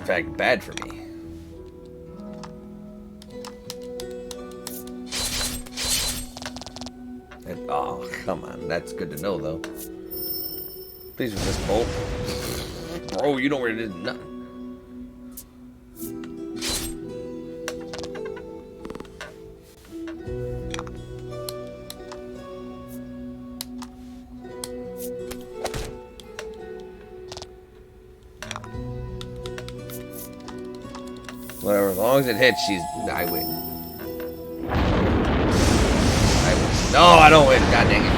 in fact bad for me. And, oh, come on. That's good to know, though. Please resist bolt. Bro, you know where it is. Nothing. Whatever, as long as it hits, I win. No, I don't win. God dang it.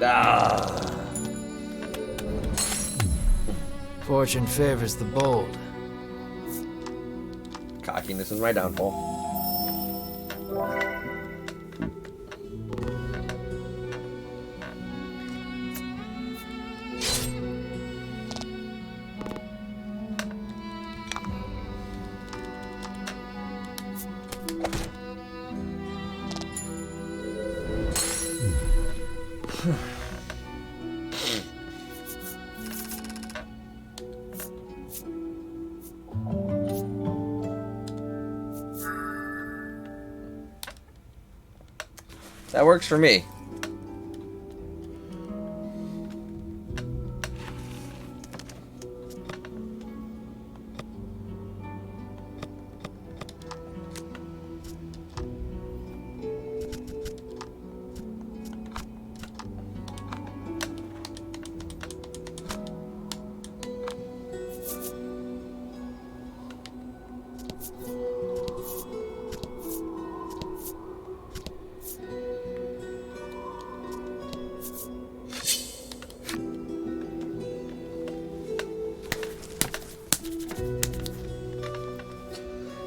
Ah. Fortune favors the bold. Cockiness is my downfall. That works for me.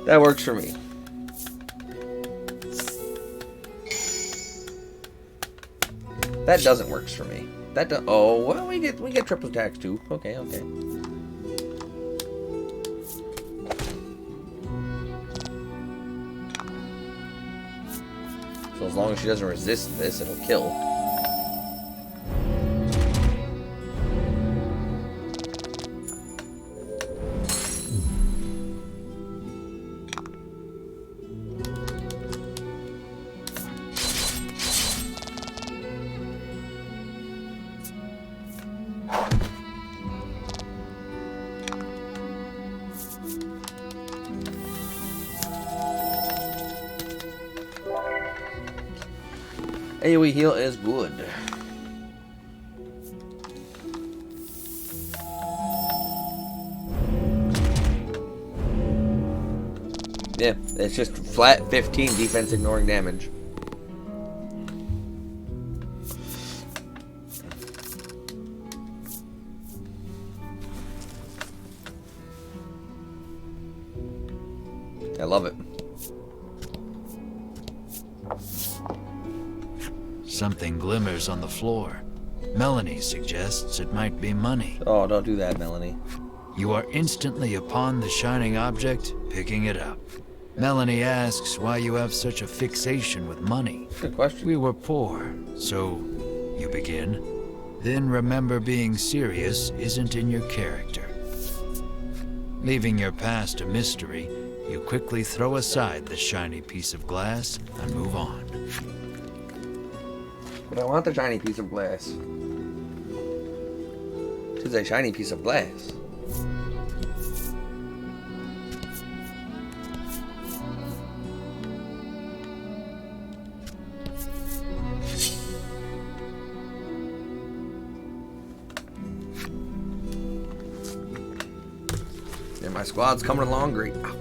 That works for me. That doesn't work for me. That do oh well, we get triple attacks too. Okay, okay. So as long as she doesn't resist this, it'll kill. AoE heal is good. Yeah, it's just flat 15 defense ignoring damage. I love it. Something glimmers on the floor. Melanie suggests it might be money. Oh, don't do that, Melanie. You are instantly upon the shining object, picking it up. Melanie asks why you have such a fixation with money. Good question. We were poor, so you begin. Then remember being serious isn't in your character. Leaving your past a mystery, you quickly throw aside the shiny piece of glass and move on. But I want the shiny piece of glass. Tis a shiny piece of glass. And my squad's coming along great. Ow.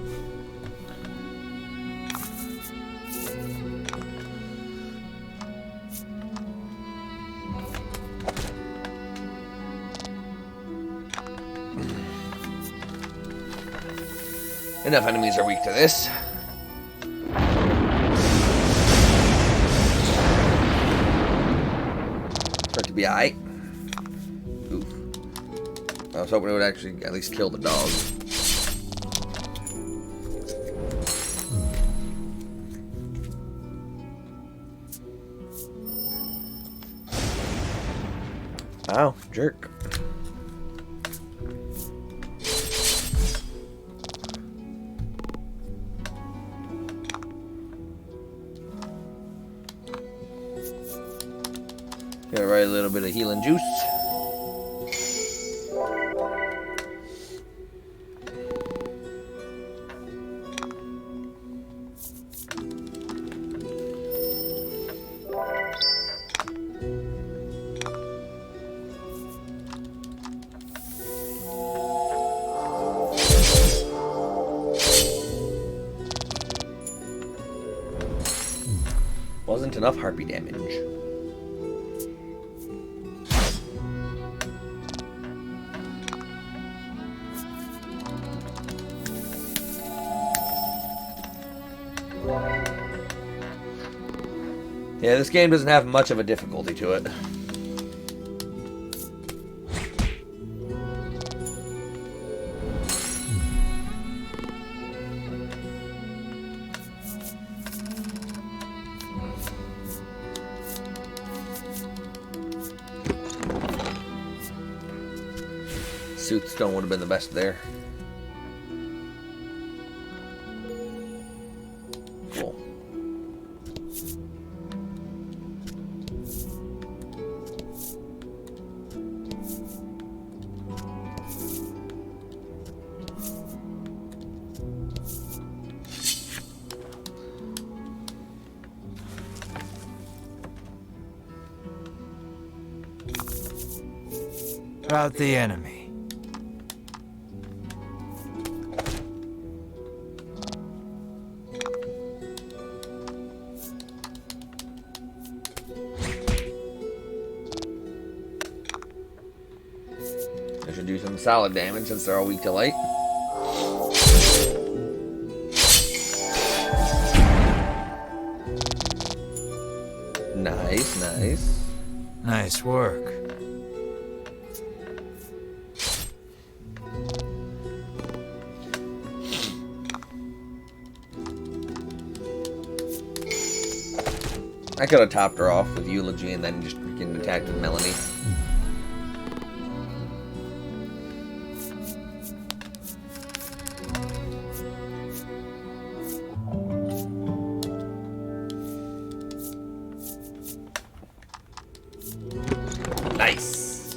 Enough enemies are weak to this. For it to be aight. Oof. I was hoping it would actually at least kill the dog. Ow, jerk. Got right a little bit of healing juice. Wasn't enough harpy damage. Yeah, this game doesn't have much of a difficulty to it. Soothstone would have been the best there. Cool. About the enemy. I should do some solid damage since they're all weak to light. Nice, nice. Nice work. I could have topped her off with Eulogy and then just freaking attacked with Melanie. Nice.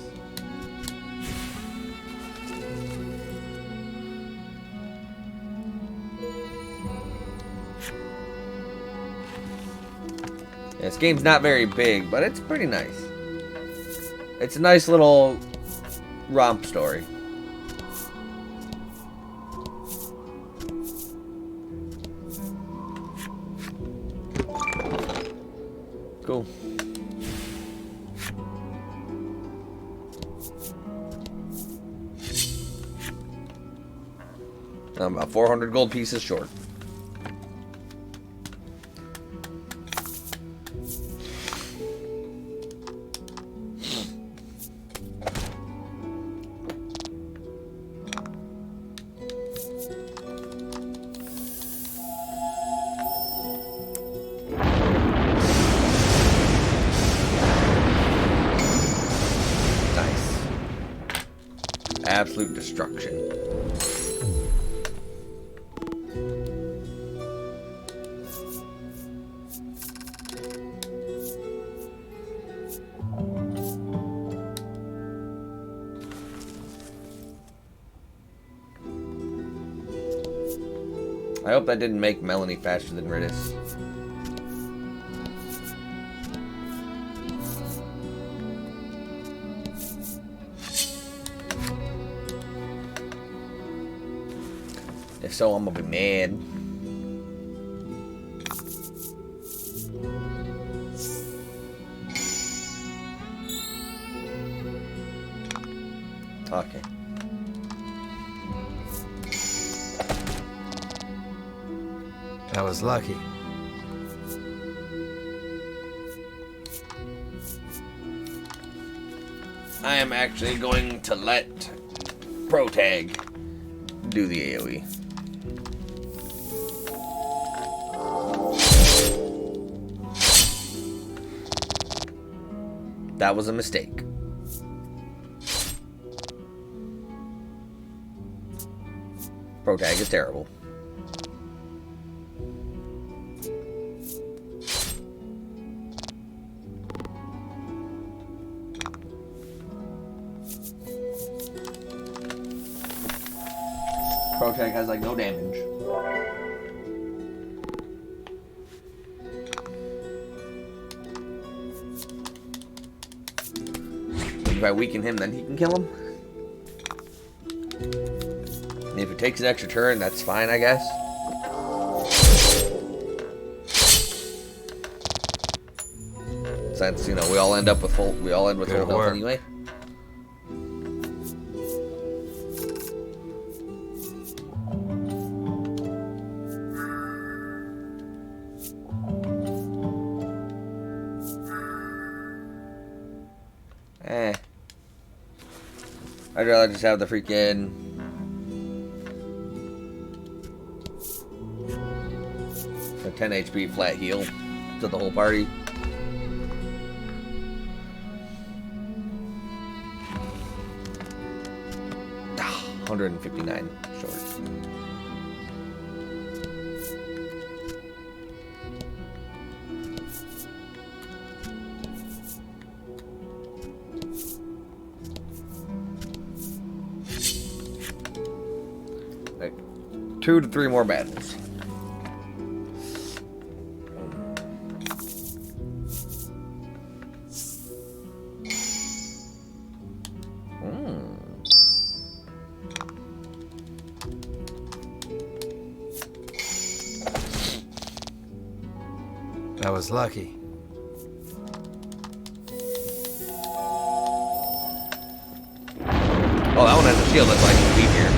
This game's not very big, but it's pretty nice. It's a nice little romp story. Cool. I'm about 400 gold pieces short. Nice. Absolute destruction. I hope that didn't make Melanie faster than Ridis. If so, I'm gonna be mad. Okay. That was lucky. I am actually going to let Protag do the AoE. That was a mistake. Protag is terrible. Protag has like no damage. If I weaken him, then he can kill him. And if it takes an extra turn, that's fine, I guess. Since, you know, we all end with full health anyway. I'd rather just have the freaking a 10 HP flat heal to the whole party. Ah, 159 short. Like 2 to 3 more battles. That was lucky. Oh, that one has a shield, that's why I need to be here.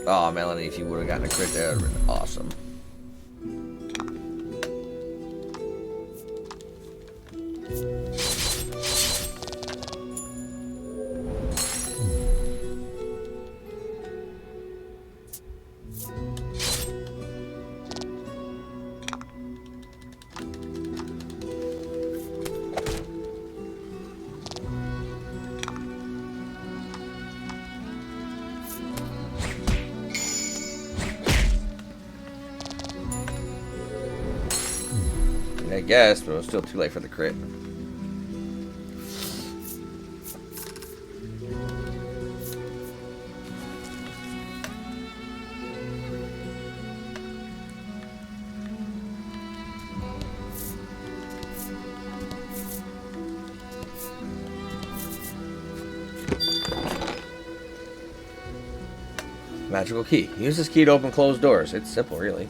Oh, Melanie, if you would have gotten a crit there, that would have been awesome. I guess, but it was still too late for the crit. Magical key. Use this key to open closed doors. It's simple, really.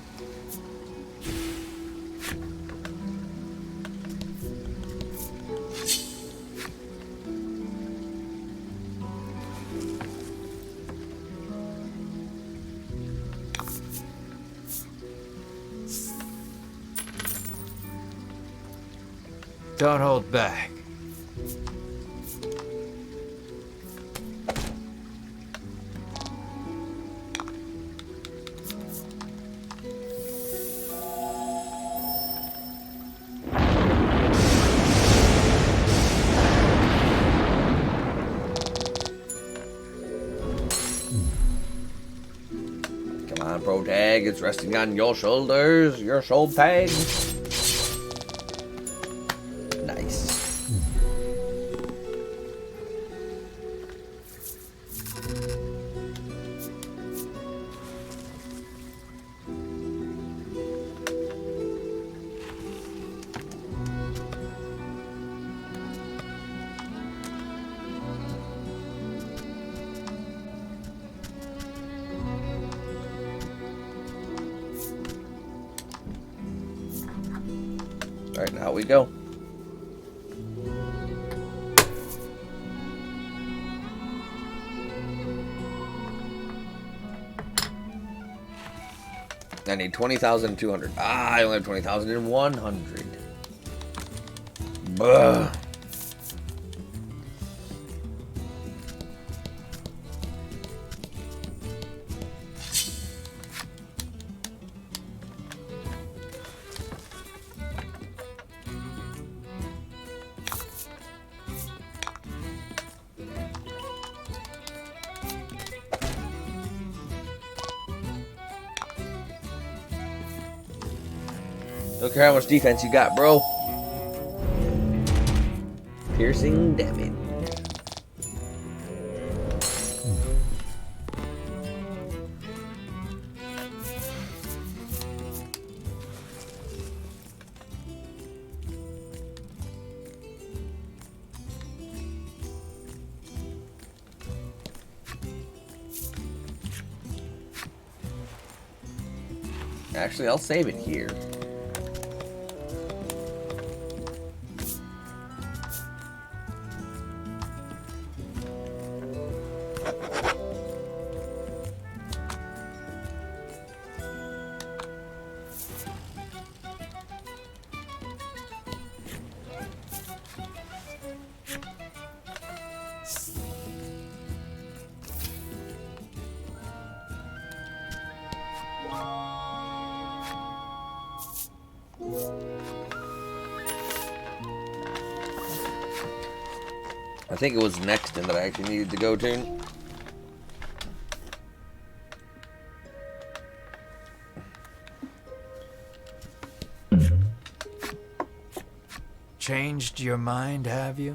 Don't hold back. Come on, Protag. It's resting on your shoulders. Your shoulder tag. Nice. All right, now we go. I need 20,200. Ah, I only have 20,100. Buh. Look at how much defense you got, bro. Piercing damage. Actually, I'll save it here. I think it was next in that I actually needed to go to. Changed your mind, have you?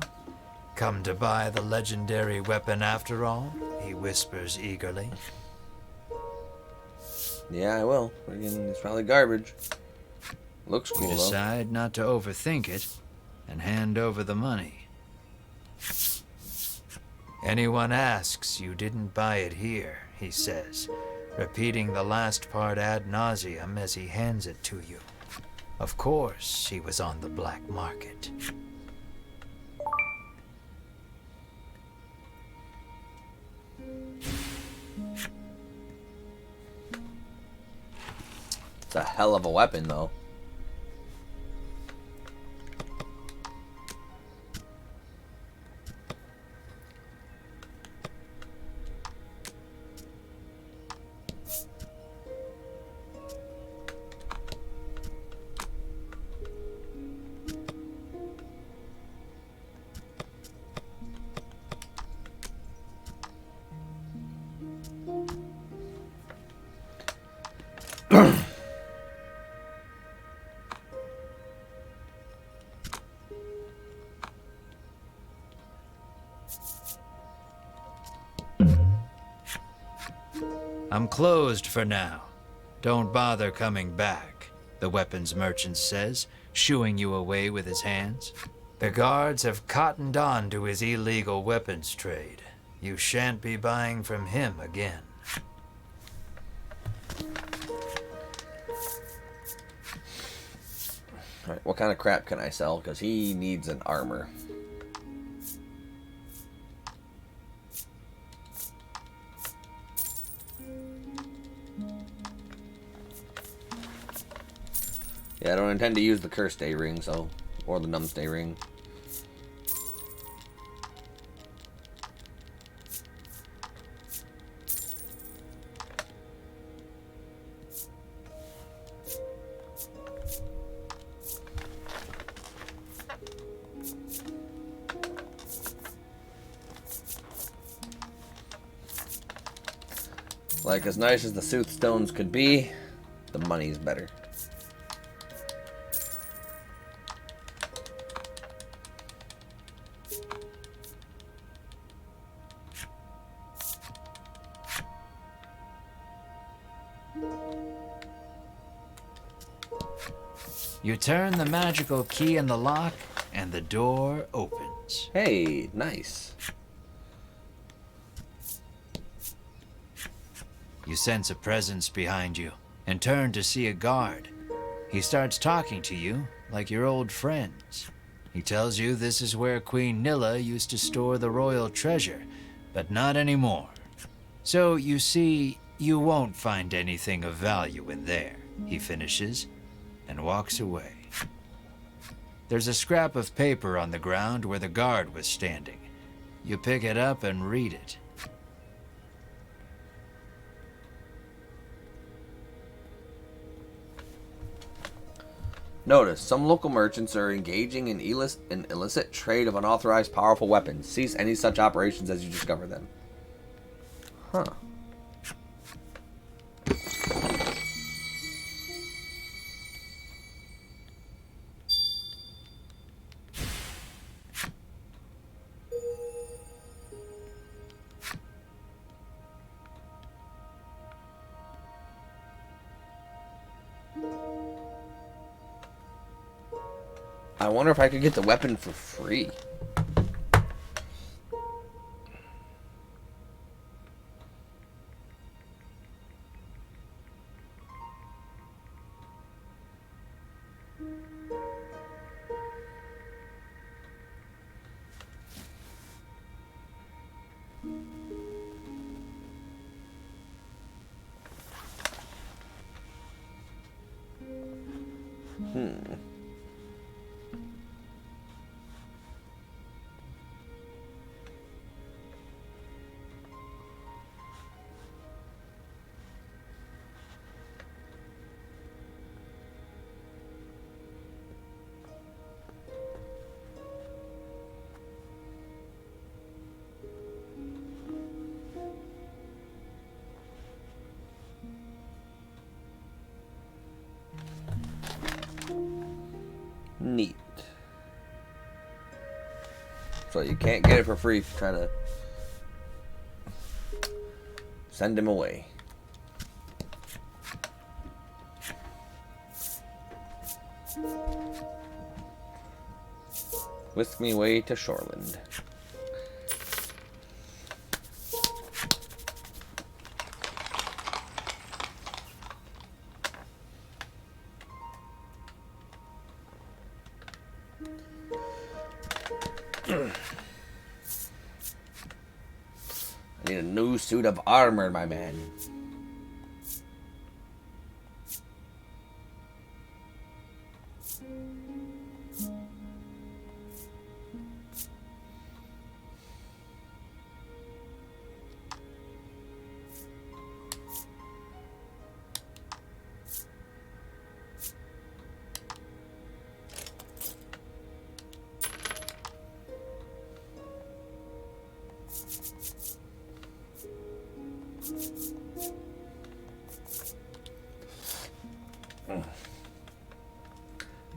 Come to buy the legendary weapon after all? He whispers eagerly. Yeah, I will. Again, it's probably garbage. Looks cool, You though. decide not to overthink it and hand over the money. Anyone asks, you didn't buy it here, he says, repeating the last part ad nauseum as he hands it to you. Of course, he was on the black market. It's a hell of a weapon, though. I'm closed for now. Don't bother coming back, the weapons merchant says, shooing you away with his hands. The guards have cottoned on to his illegal weapons trade. You shan't be buying from him again. Alright, what kind of crap can I sell? Because he needs an armor. Yeah, I don't intend to use the Cursed A-Ring, so... or the Numbstay Ring. Like, as nice as the Soothstones could be, the money's better. You turn the magical key in the lock, and the door opens. Hey, nice. You sense a presence behind you, and turn to see a guard. He starts talking to you like your old friends. He tells you this is where Queen Nilla used to store the royal treasure, but not anymore. So you see, you won't find anything of value in there, he finishes, and walks away. There's a scrap of paper on the ground where the guard was standing. You pick it up and read it. Notice, some local merchants are engaging in illicit trade of unauthorized powerful weapons. Cease any such operations as you discover them. Huh. I wonder if I could get the weapon for free. Hmm. Neat. So you can't get it for free if you try to send him away. Whisk me away to Shoreland. I need a new suit of armor, my man.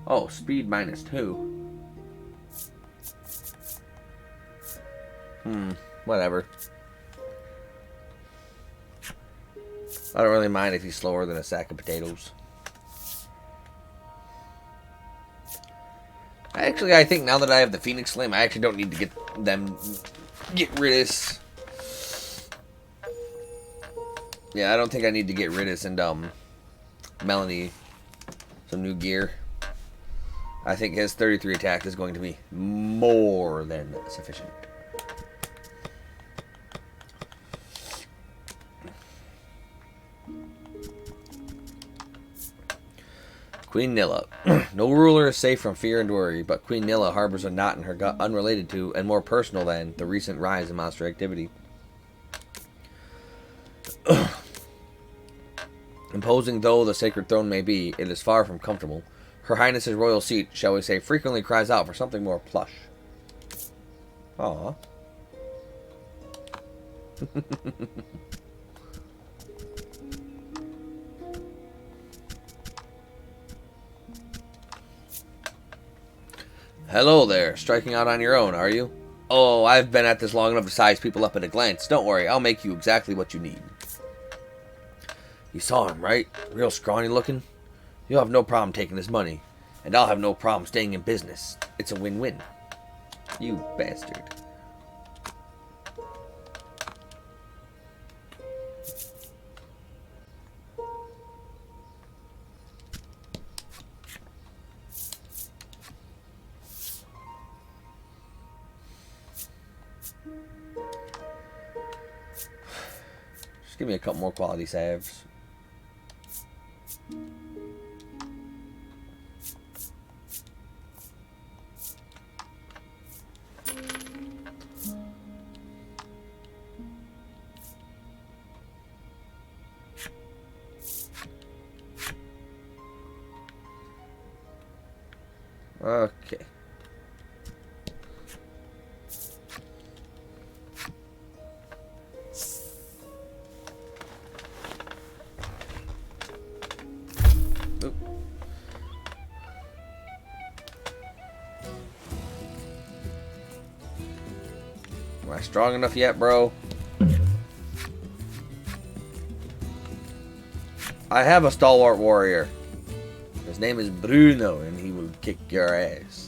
Oh, speed -2. Whatever. I don't really mind if he's slower than a sack of potatoes. I think now that I have the Phoenix Flame, I actually don't need to get rid of this. Yeah, I don't think I need to get rid of and Melanie some new gear. I think his 33 attack is going to be more than sufficient. Queen Nilla. No ruler is safe from fear and worry, but Queen Nilla harbors a knot in her gut unrelated to and more personal than the recent rise in monster activity. Imposing though the sacred throne may be, it is far from comfortable. Her Highness's royal seat, shall we say, frequently cries out for something more plush. Aww. Hello there, striking out on your own, are you? Oh, I've been at this long enough to size people up at a glance. Don't worry, I'll make you exactly what you need. You saw him, right? Real scrawny looking? You'll have no problem taking his money. And I'll have no problem staying in business. It's a win-win. You bastard. Just give me a couple more quality salves. Okay. Oop. Am I strong enough yet, bro? I have a stalwart warrior. His name is Bruno, and he will kick your ass.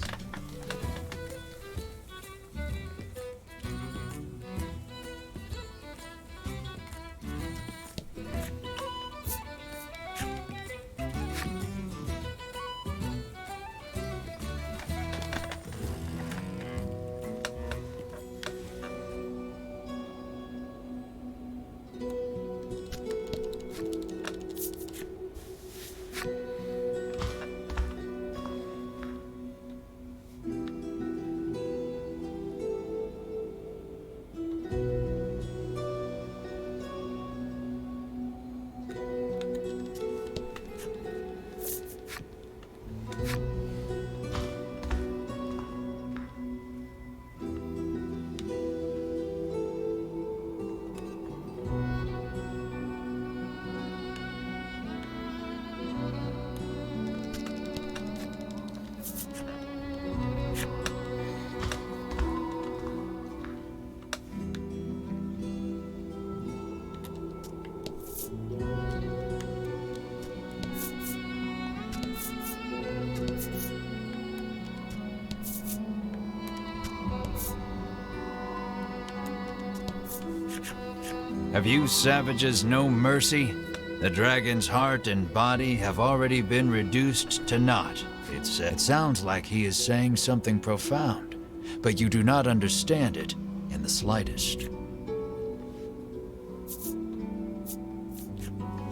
Have you savages no mercy? The dragon's heart and body have already been reduced to naught. It sounds like he is saying something profound, but you do not understand it in the slightest.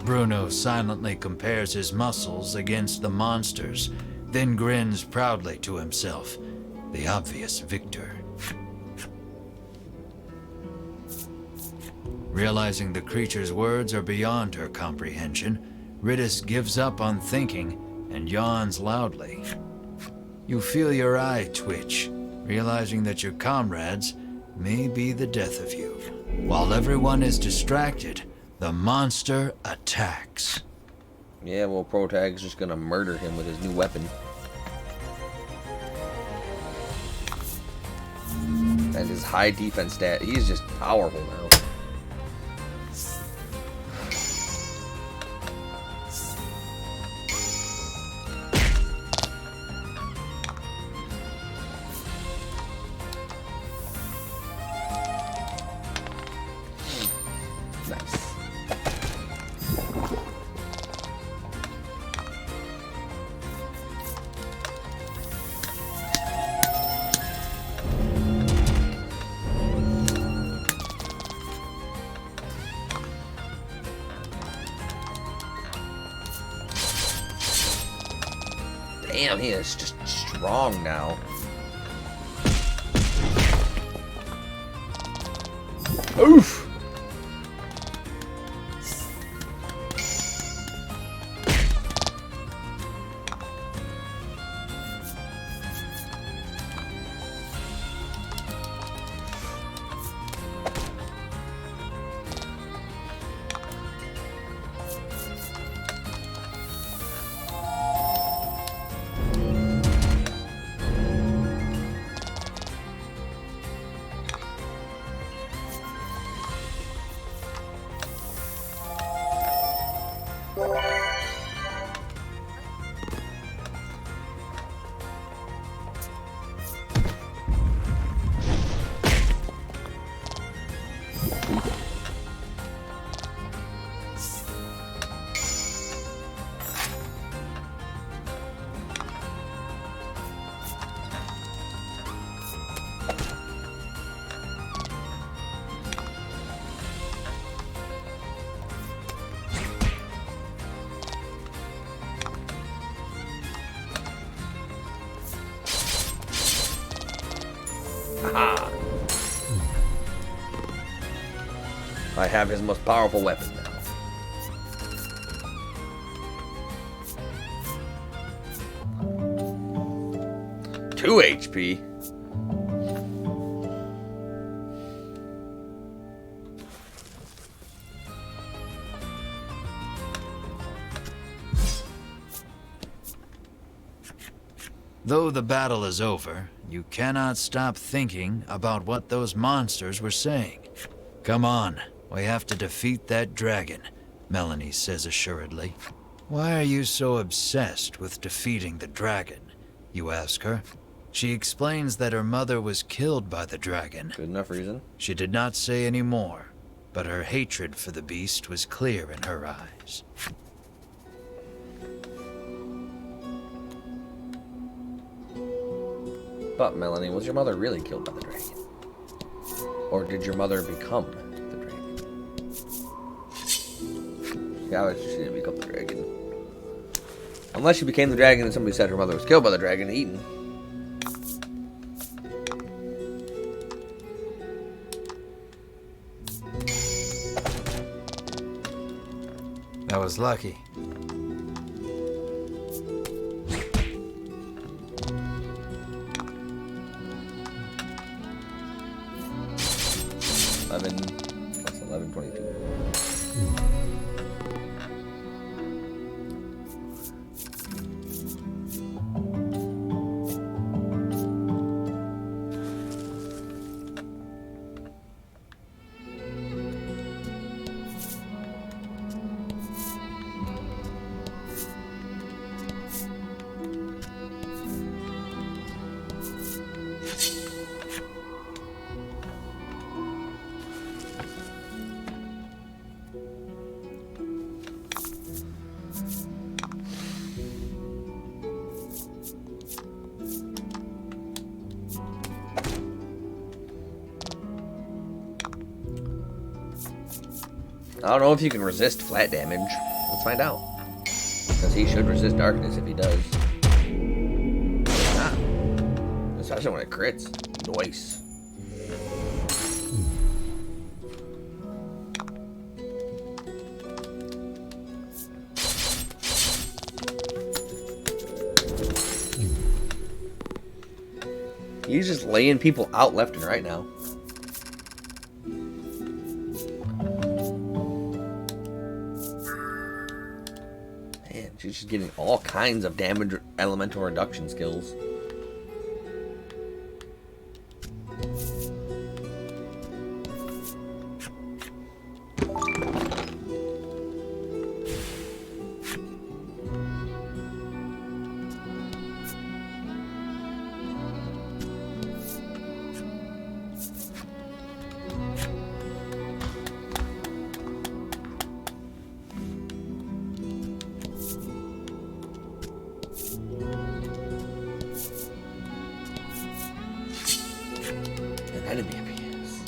Bruno silently compares his muscles against the monster's, then grins proudly to himself, the obvious victor. Realizing the creature's words are beyond her comprehension, Ridis gives up on thinking and yawns loudly. You feel your eye twitch, realizing that your comrades may be the death of you. While everyone is distracted, the monster attacks. Yeah, well, Protag's just gonna murder him with his new weapon. And his high defense stat, he's just powerful now. Nice. Damn, he is just strong now. Oof! Aha! I have his most powerful weapon now. Two HP. Though the battle is over, you cannot stop thinking about what those monsters were saying. Come on, we have to defeat that dragon, Melanie says assuredly. Why are you so obsessed with defeating the dragon? You ask her. She explains that her mother was killed by the dragon. Good enough reason. She did not say any more, but her hatred for the beast was clear in her eyes. But, Melanie, was your mother really killed by the dragon? Or did your mother become the dragon? Yeah, she didn't become the dragon. Unless she became the dragon and somebody said her mother was killed by the dragon and eaten. That was lucky. Plus 11, 22. I don't know if you can resist flat damage. Let's find out. Because he should resist darkness if he does. Ah. Especially when it crits. Nice. He's just laying people out left and right now. Man, she's just getting all kinds of damage elemental reduction skills. Enemy appears.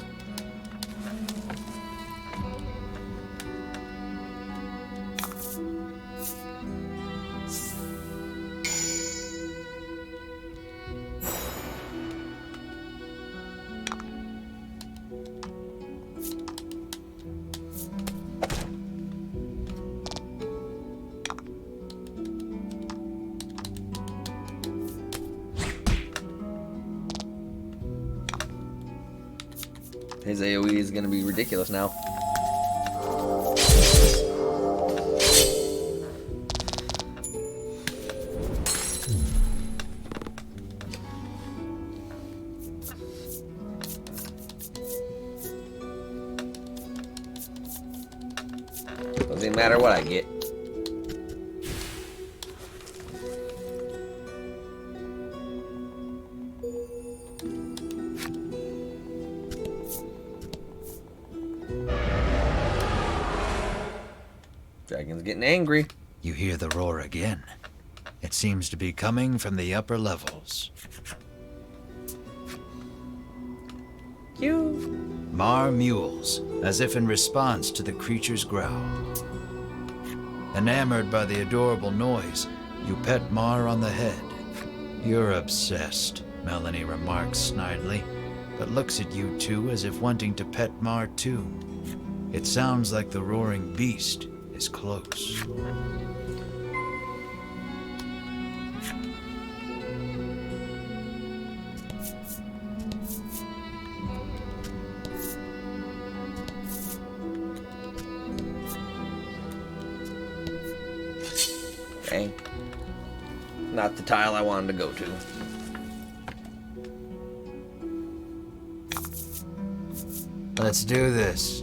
His AoE is going to be ridiculous now. Doesn't even matter what I get. Dragon's getting angry. You hear the roar again. It seems to be coming from the upper levels. Cute. Mar mews, as if in response to the creature's growl. Enamored by the adorable noise, you pet Mar on the head. You're obsessed, Melanie remarks snidely, but looks at you two as if wanting to pet Mar too. It sounds like the roaring beast is close. Dang. Not the tile I wanted to go to. Let's do this.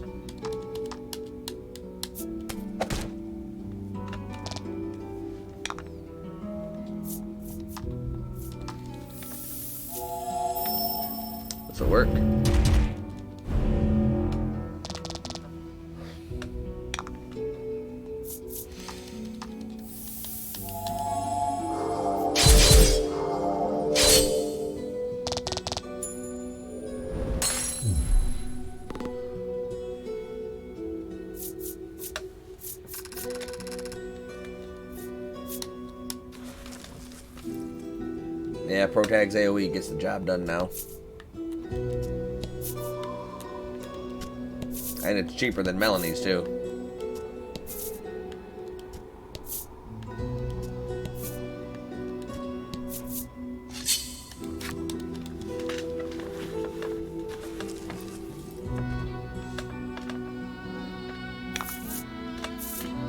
This'll work. Yeah, Protag's AoE gets the job done now. And it's cheaper than Melanie's, too.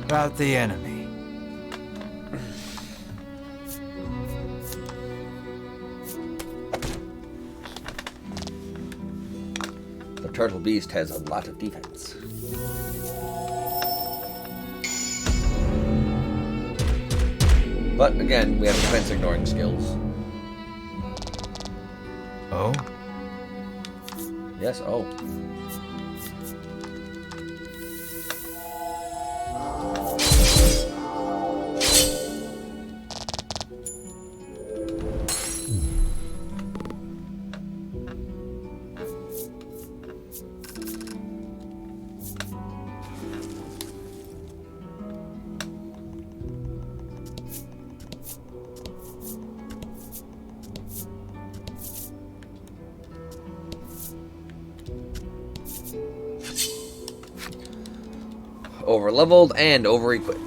About the enemy. The turtle beast has a lot of defense. But again, we have defense ignoring skills. Oh? Yes, oh. Over-leveled and over-equipped.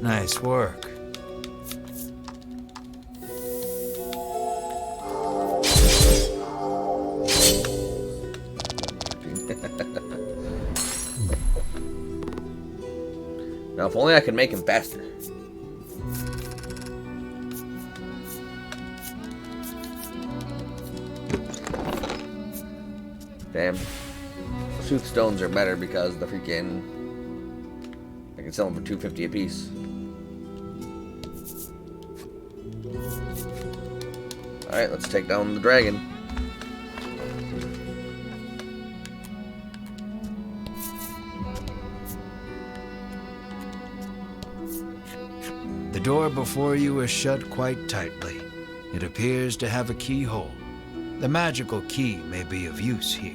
Nice work. Now, if only I could make him faster. Damn. Sooth stones are better because the freaking... I can sell them for $2.50 a piece. Alright, let's take down the dragon. The door before you is shut quite tightly. It appears to have a keyhole. The magical key may be of use here.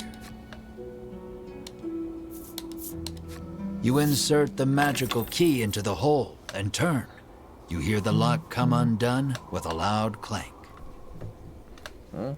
You insert the magical key into the hole and turn. You hear the lock come undone with a loud clank. Huh?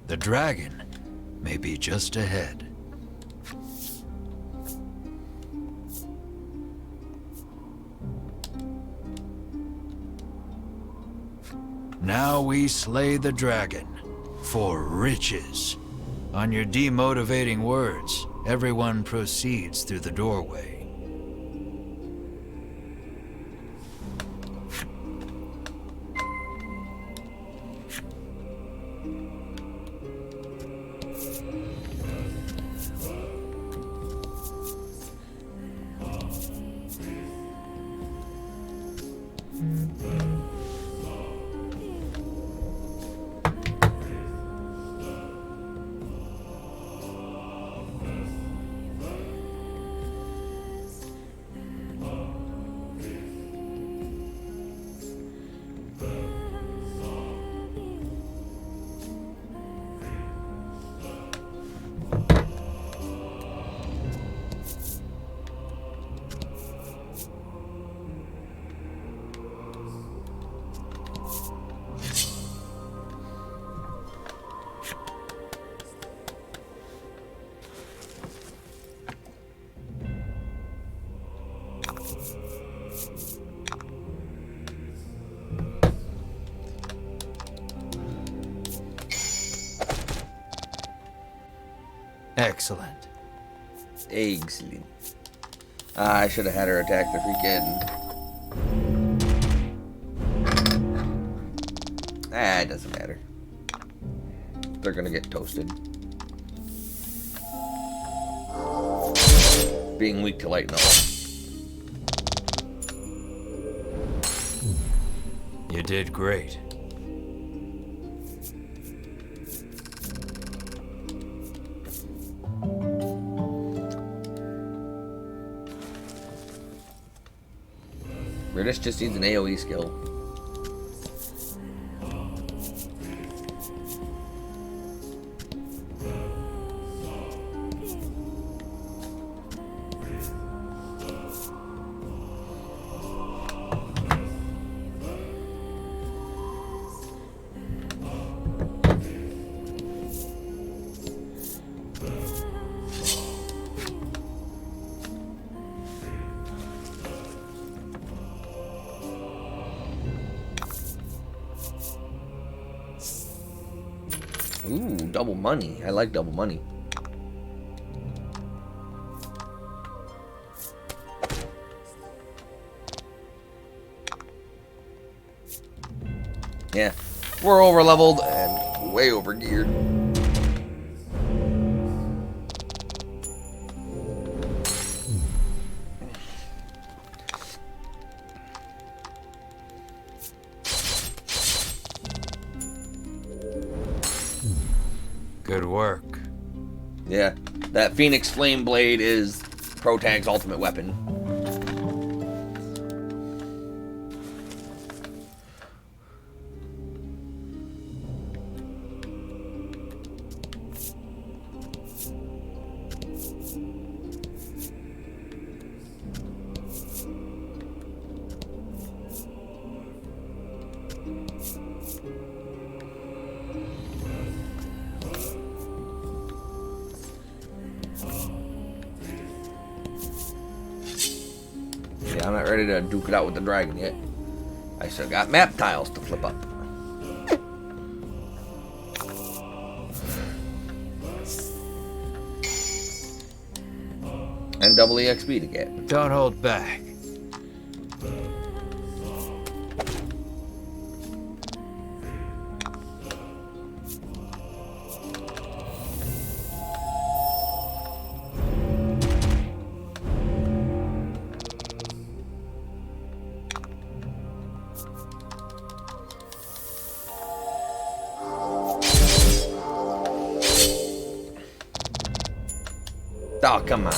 The dragon may be just ahead. Now we slay the dragon for riches. On your demotivating words, everyone proceeds through the doorway. Excellent. Excellent. I should have had her attack the freaking... Ah, it doesn't matter. They're gonna get toasted. Being weak to light and all. You did great. British just needs an AoE skill. Ooh, double money. I like double money. Yeah, we're over leveled and way over geared. Good work. Yeah, that Phoenix Flame Blade is Protag's ultimate weapon. Yeah, I'm not ready to duke it out with the dragon yet. I still got map tiles to flip up. And double EXP to get. Don't hold back. Oh, come on.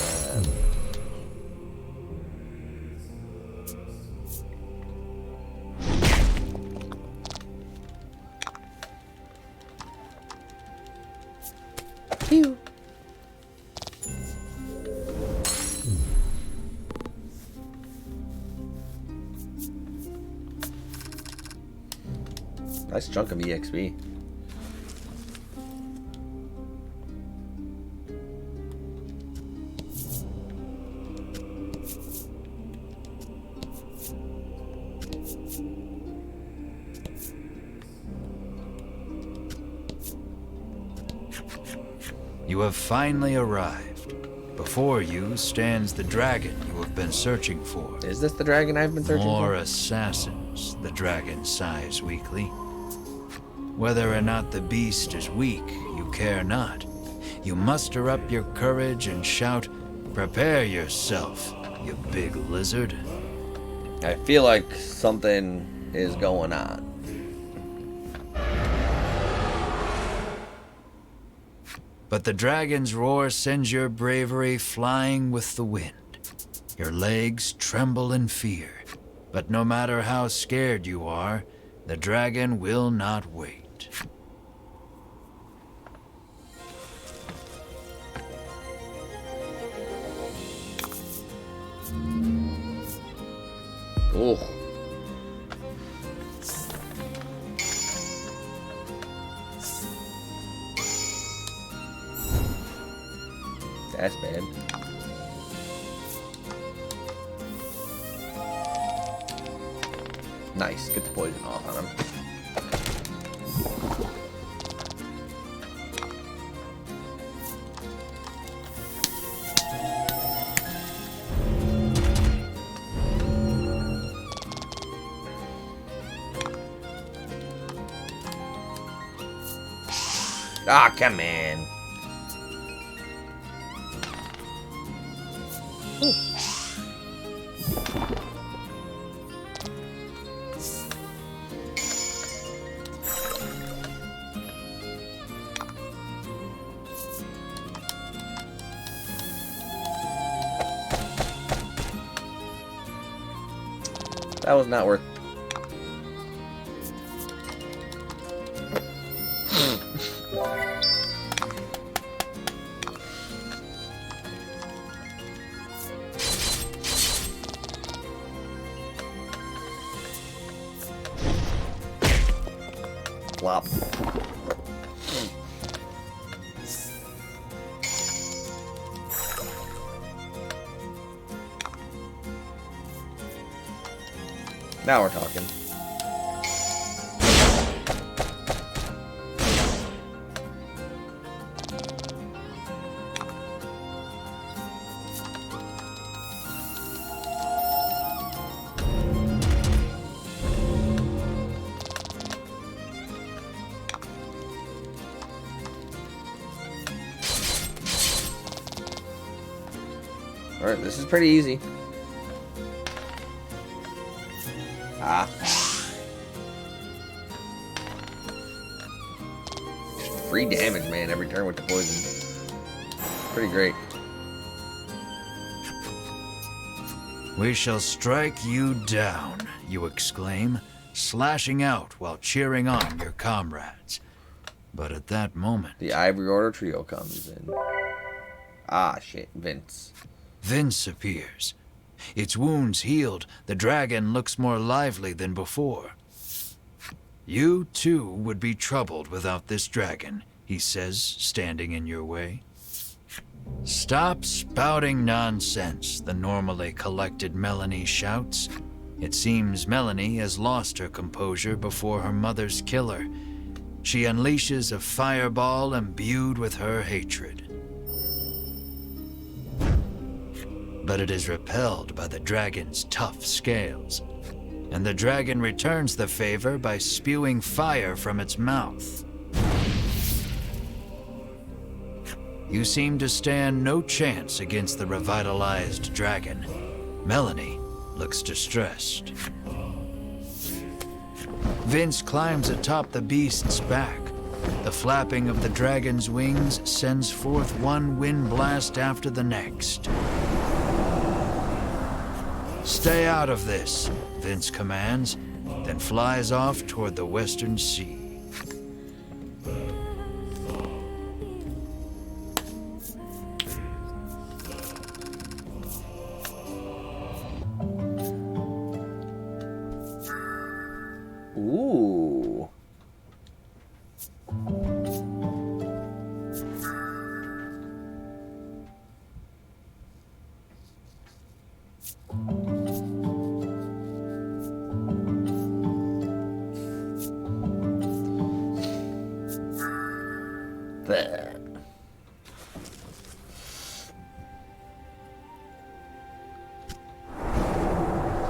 Phew. Nice chunk of EXP. You have finally arrived. Before you stands the dragon you have been searching for. Is this the dragon I've been searching More for? assassins, the dragon sighs weakly. Whether or not the beast is weak, you care not. You muster up your courage and shout, "Prepare yourself, you big lizard." I feel like something is going on. But the dragon's roar sends your bravery flying with the wind. Your legs tremble in fear. But no matter how scared you are, the dragon will not wait. Ooh. That's bad. Nice. Get the poison off on him. Ah, come on. That was not worth. Flop. Now we're talking. Alright, this is pretty easy. Ah. Just free damage, man, every turn with the poison. Pretty great. We shall strike you down, you exclaim, slashing out while cheering on your comrades. But at that moment, The Ivory Order trio comes in. Ah, shit, Vince. Vince appears. Its wounds healed, the dragon looks more lively than before. You, too, would be troubled without this dragon, he says, standing in your way. Stop spouting nonsense, the normally collected Melanie shouts. It seems Melanie has lost her composure before her mother's killer. She unleashes a fireball imbued with her hatred. But it is repelled by the dragon's tough scales, and the dragon returns the favor by spewing fire from its mouth. You seem to stand no chance against the revitalized dragon. Melanie looks distressed. Vince climbs atop the beast's back. The flapping of the dragon's wings sends forth one wind blast after the next. Stay out of this, Vince commands, then flies off toward the western sea. Ooh. There.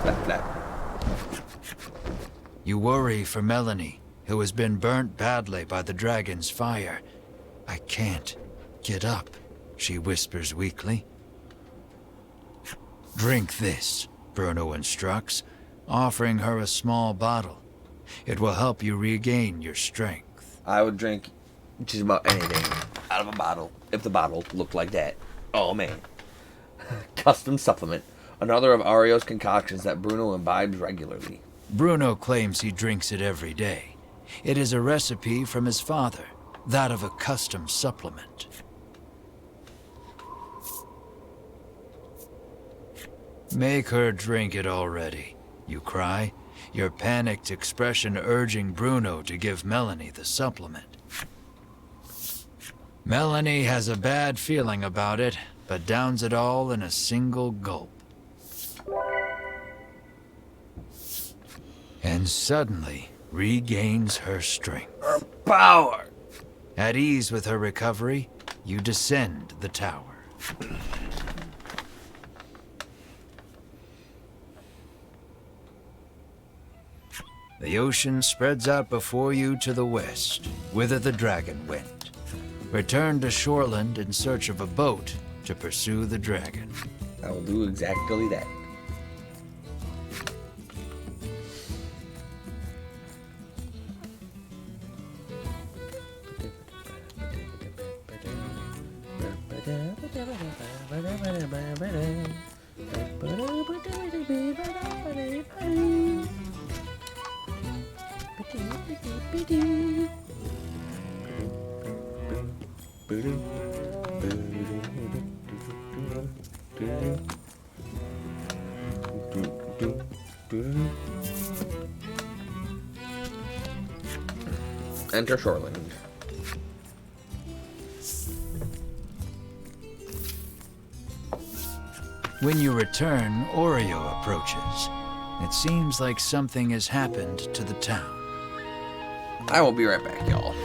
Flap, flap. You worry for Melanie, who has been burnt badly by the dragon's fire. I can't get up, she whispers weakly. Drink this, Bruno instructs, offering her a small bottle. It will help you regain your strength. I would drink just about anything out of a bottle if the bottle looked like that. Oh man. Custom supplement. Another of Ario's concoctions that Bruno imbibes regularly. Bruno claims he drinks it every day. It is a recipe from his father, that of a custom supplement. Make her drink it already, you cry, your panicked expression urging Bruno to give Melanie the supplement. Melanie has a bad feeling about it, but downs it all in a single gulp. And suddenly regains her strength. Her power! At ease with her recovery, you descend the tower. The ocean spreads out before you to the west, whither the dragon went. Return to Shoreland in search of a boat to pursue the dragon. I will do exactly that. Enter Shoreland. When you return, Oreo approaches. It seems like something has happened to the town. I will be right back, y'all.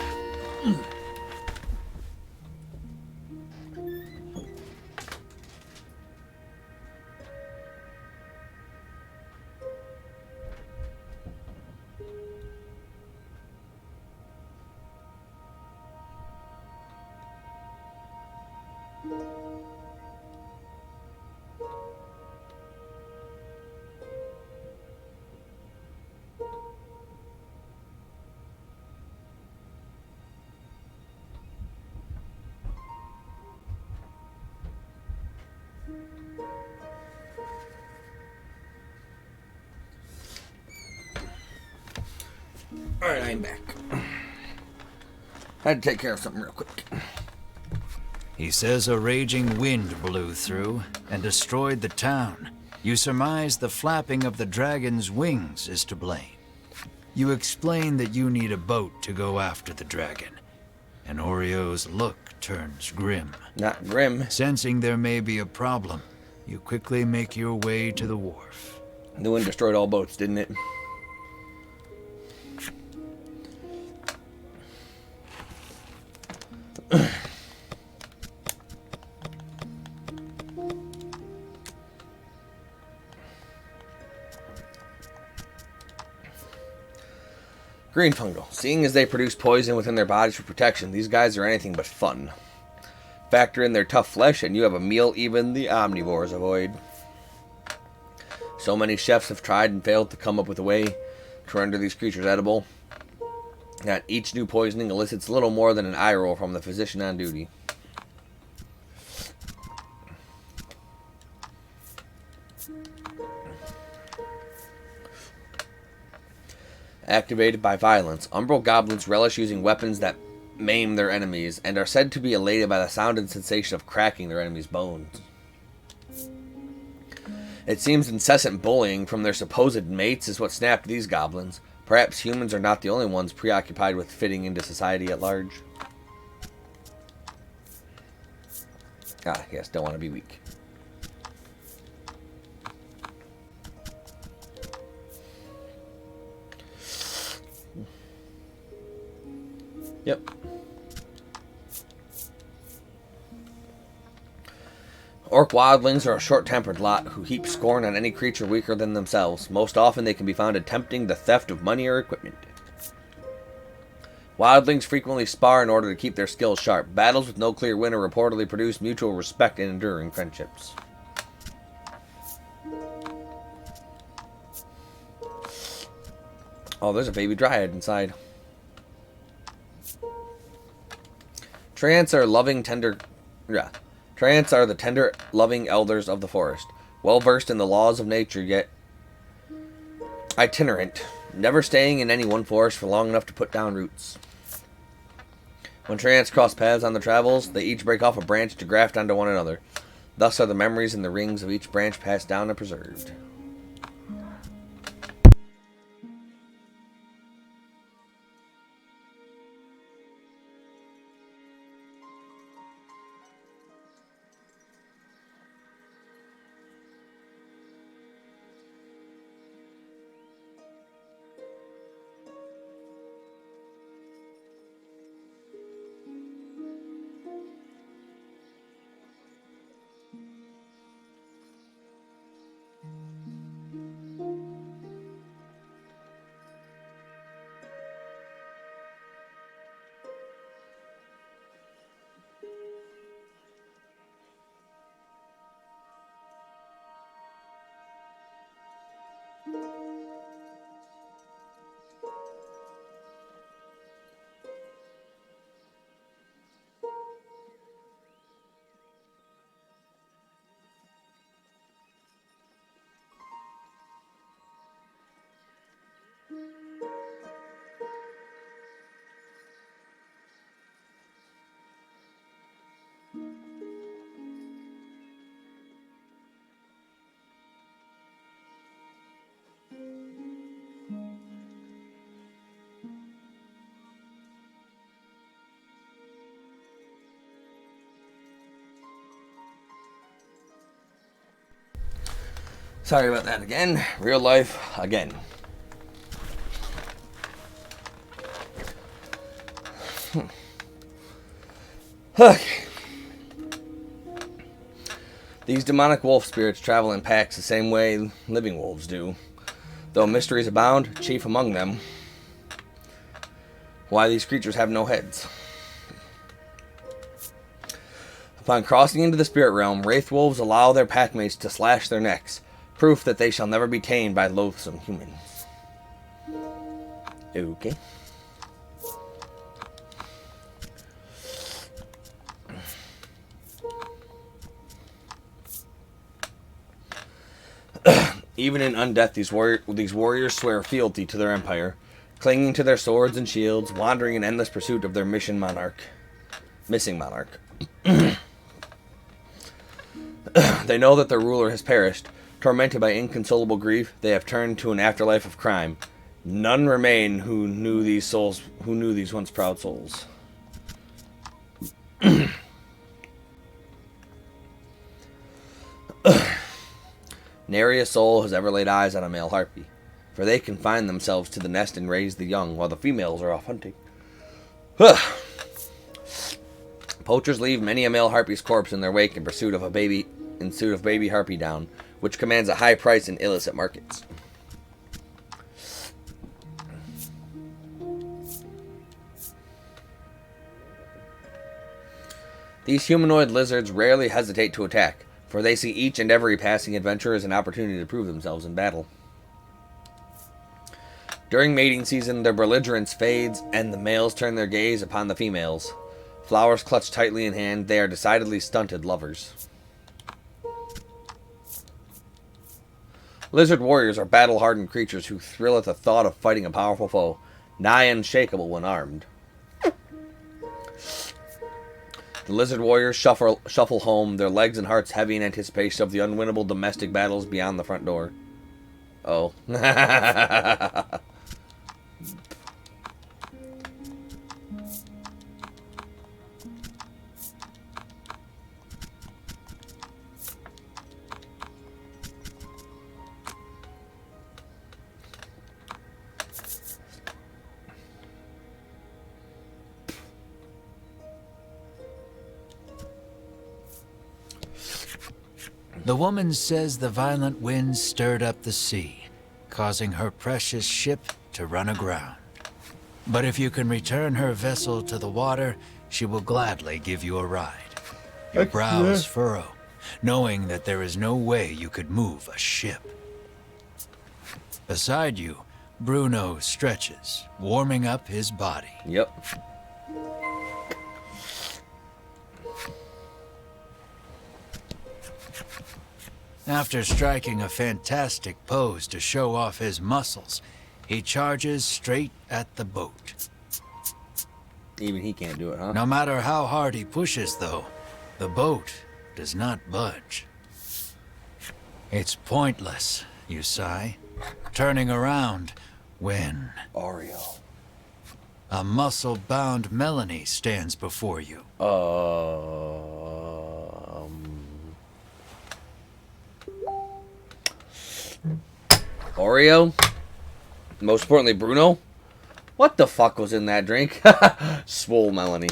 Alright, I'm back. Had to take care of something real quick. He says a raging wind blew through and destroyed the town. You surmise the flapping of the dragon's wings is to blame. You explain that you need a boat to go after the dragon, and Orio's look turns grim. Not grim. Sensing there may be a problem, you quickly make your way to the wharf. The wind destroyed all boats, didn't it? Green fungal. Seeing as they produce poison within their bodies for protection, these guys are anything but fun. Factor in their tough flesh and you have a meal even the omnivores avoid. So many chefs have tried and failed to come up with a way to render these creatures edible, that each new poisoning elicits little more than an eye roll from the physician on duty. Activated by violence, umbral goblins relish using weapons that maim their enemies and are said to be elated by the sound and sensation of cracking their enemies' bones. It seems incessant bullying from their supposed mates is what snapped these goblins. Perhaps humans are not the only ones preoccupied with fitting into society at large. Ah, yes, don't want to be weak. Yep. Orc wildlings are a short-tempered lot who heap scorn on any creature weaker than themselves. Most often they can be found attempting the theft of money or equipment. Wildlings frequently spar in order to keep their skills sharp. Battles with no clear winner reportedly produce mutual respect and enduring friendships. Oh, there's a baby dryad inside. Treants are Treants are the tender, loving elders of the forest, well versed in the laws of nature, yet itinerant, never staying in any one forest for long enough to put down roots. When Treants cross paths on their travels, they each break off a branch to graft onto one another. Thus are the memories and the rings of each branch passed down and preserved. Sorry about that again. Real life again. Okay. These demonic wolf spirits travel in packs the same way living wolves do. Though mysteries abound, chief among them, why these creatures have no heads. Upon crossing into the spirit realm, wraith wolves allow their packmates to slash their necks, proof that they shall never be tamed by loathsome humans. Okay. Even in undeath, these warriors swear fealty to their empire, clinging to their swords and shields, wandering in endless pursuit of their missing monarch. They know that their ruler has perished. Tormented by inconsolable grief, they have turned to an afterlife of crime. None remain who knew these once proud souls. Nary a soul has ever laid eyes on a male harpy, for they confine themselves to the nest and raise the young, while the females are off hunting. Poachers leave many a male harpy's corpse in their wake in pursuit of baby harpy down, which commands a high price in illicit markets. These humanoid lizards rarely hesitate to attack, for they see each and every passing adventurer as an opportunity to prove themselves in battle. During mating season, their belligerence fades, and the males turn their gaze upon the females. Flowers clutched tightly in hand, they are decidedly stunted lovers. Lizard warriors are battle-hardened creatures who thrill at the thought of fighting a powerful foe, nigh unshakable when armed. The lizard warriors shuffle home, their legs and hearts heavy in anticipation of the unwinnable domestic battles beyond the front door. Oh. The woman says the violent winds stirred up the sea, causing her precious ship to run aground. But if you can return her vessel to the water, she will gladly give you a ride. Your brows furrow, knowing that there is no way you could move a ship. Beside you, Bruno stretches, warming up his body. Yep. After striking a fantastic pose to show off his muscles, he charges straight at the boat. Even he can't do it, huh? No matter how hard he pushes, though, the boat does not budge. It's pointless, you sigh, turning around when... Oreo. A muscle-bound Melanie stands before you. Oreo? Most importantly, Bruno? What the fuck was in that drink? Swole Melanie.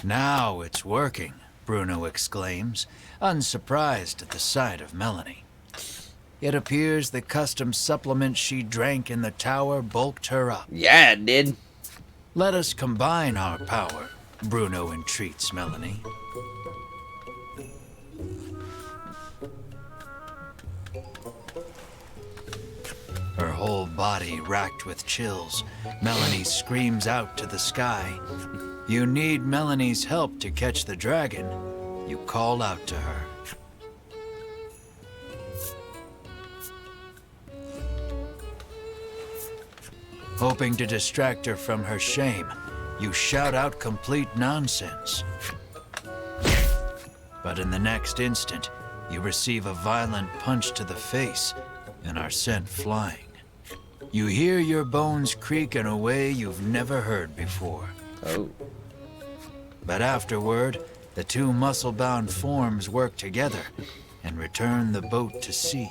Now it's working, Bruno exclaims, unsurprised at the sight of Melanie. It appears the custom supplement she drank in the tower bulked her up. Yeah, it did. Let us combine our power, Bruno entreats Melanie. Her whole body racked with chills, Melanie screams out to the sky. You need Melanie's help to catch the dragon. You call out to her. Hoping to distract her from her shame, you shout out complete nonsense. But in the next instant, you receive a violent punch to the face and are sent flying. You hear your bones creak in a way you've never heard before. Oh. But afterward, the two muscle-bound forms work together and return the boat to sea.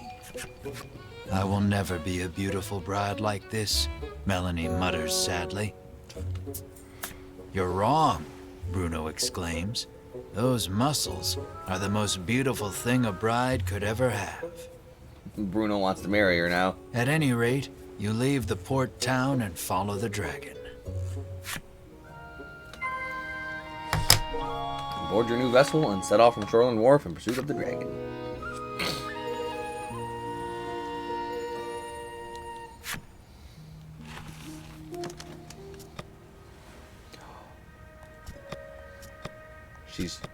I will never be a beautiful bride like this, Melanie mutters sadly. You're wrong, Bruno exclaims. Those muscles are the most beautiful thing a bride could ever have. Bruno wants to marry her now. At any rate, you leave the port town and follow the dragon. Board your new vessel and set off from Shoreland Wharf in pursuit of the dragon.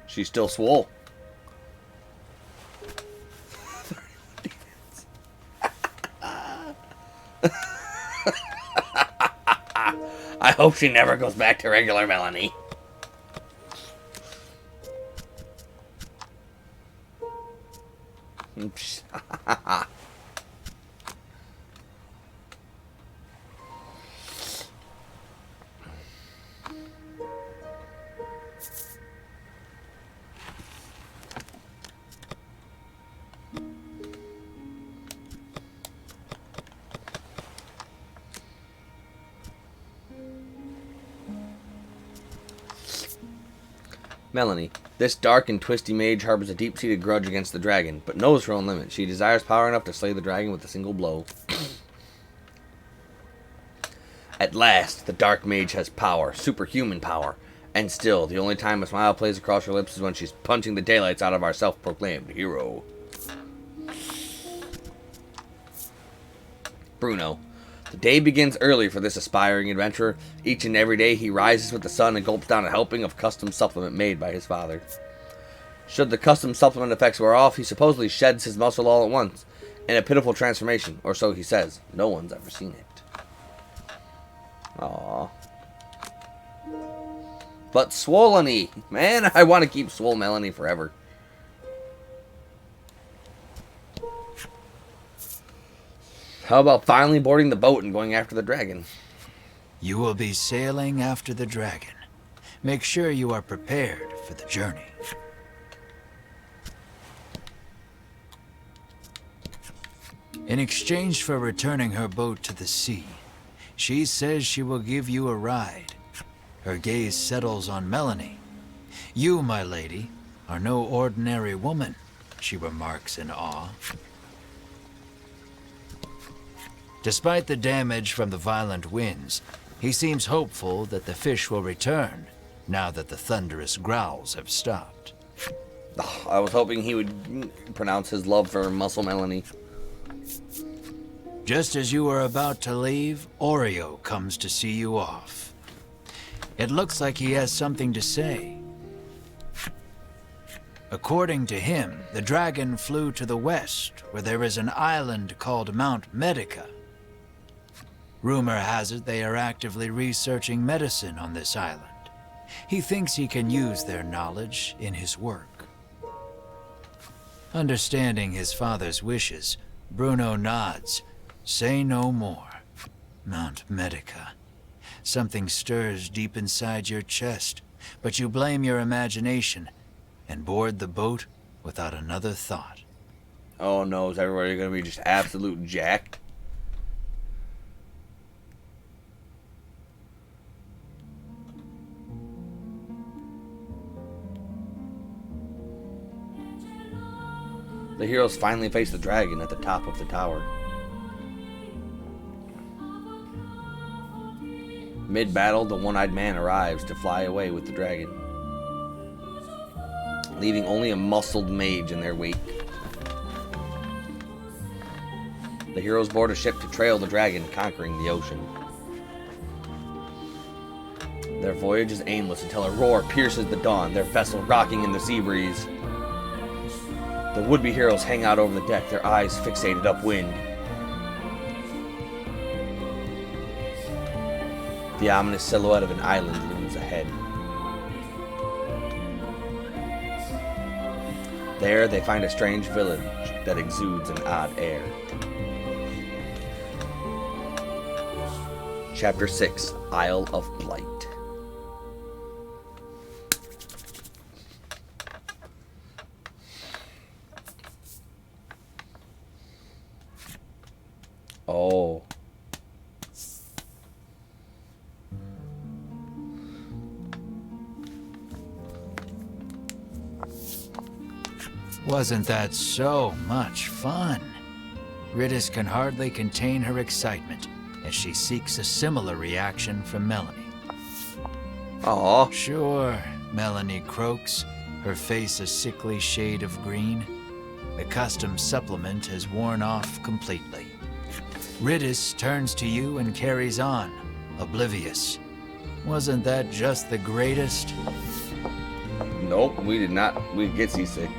She's still swole. I hope she never goes back to regular Melanie. Melanie. This dark and twisty mage harbors a deep-seated grudge against the dragon, but knows her own limit. She desires power enough to slay the dragon with a single blow. At last, the dark mage has power, superhuman power. And still, the only time a smile plays across her lips is when she's punching the daylights out of our self-proclaimed hero. Bruno. The day begins early for this aspiring adventurer. Each and every day he rises with the sun and gulps down a helping of custom supplement made by his father. Should the custom supplement effects wear off, he supposedly sheds his muscle all at once, in a pitiful transformation, or so he says. No one's ever seen it. Aww. But Swoleny! Man, I want to keep Swole Melanie forever. How about finally boarding the boat and going after the dragon? You will be sailing after the dragon. Make sure you are prepared for the journey. In exchange for returning her boat to the sea, she says she will give you a ride. Her gaze settles on Melanie. You, my lady, are no ordinary woman, she remarks in awe. Despite the damage from the violent winds, he seems hopeful that the fish will return, now that the thunderous growls have stopped. I was hoping he would pronounce his love for Muscle Melanie. Just as you are about to leave, Oreo comes to see you off. It looks like he has something to say. According to him, the dragon flew to the west, where there is an island called Mount Medica. Rumor has it they are actively researching medicine on this island. He thinks he can use their knowledge in his work. Understanding his father's wishes, Bruno nods. Say no more. Mount Medica. Something stirs deep inside your chest, but you blame your imagination and board the boat without another thought. Oh no, is everybody going to be just absolute jacked? The heroes finally face the dragon at the top of the tower. Mid-battle, the one-eyed man arrives to fly away with the dragon, leaving only a muscled mage in their wake. The heroes board a ship to trail the dragon, conquering the ocean. Their voyage is aimless until a roar pierces the dawn, their vessel rocking in the sea breeze. The would-be heroes hang out over the deck, their eyes fixated upwind. The ominous silhouette of an island looms ahead. There, they find a strange village that exudes an odd air. Chapter 6, Isle of Blight. Oh. Wasn't that so much fun? Ritis can hardly contain her excitement as she seeks a similar reaction from Melanie. Aw. Sure, Melanie croaks, her face a sickly shade of green. The custom supplement has worn off completely. Ritis turns to you and carries on, oblivious. Wasn't that just the greatest? Nope, we did not. We get seasick.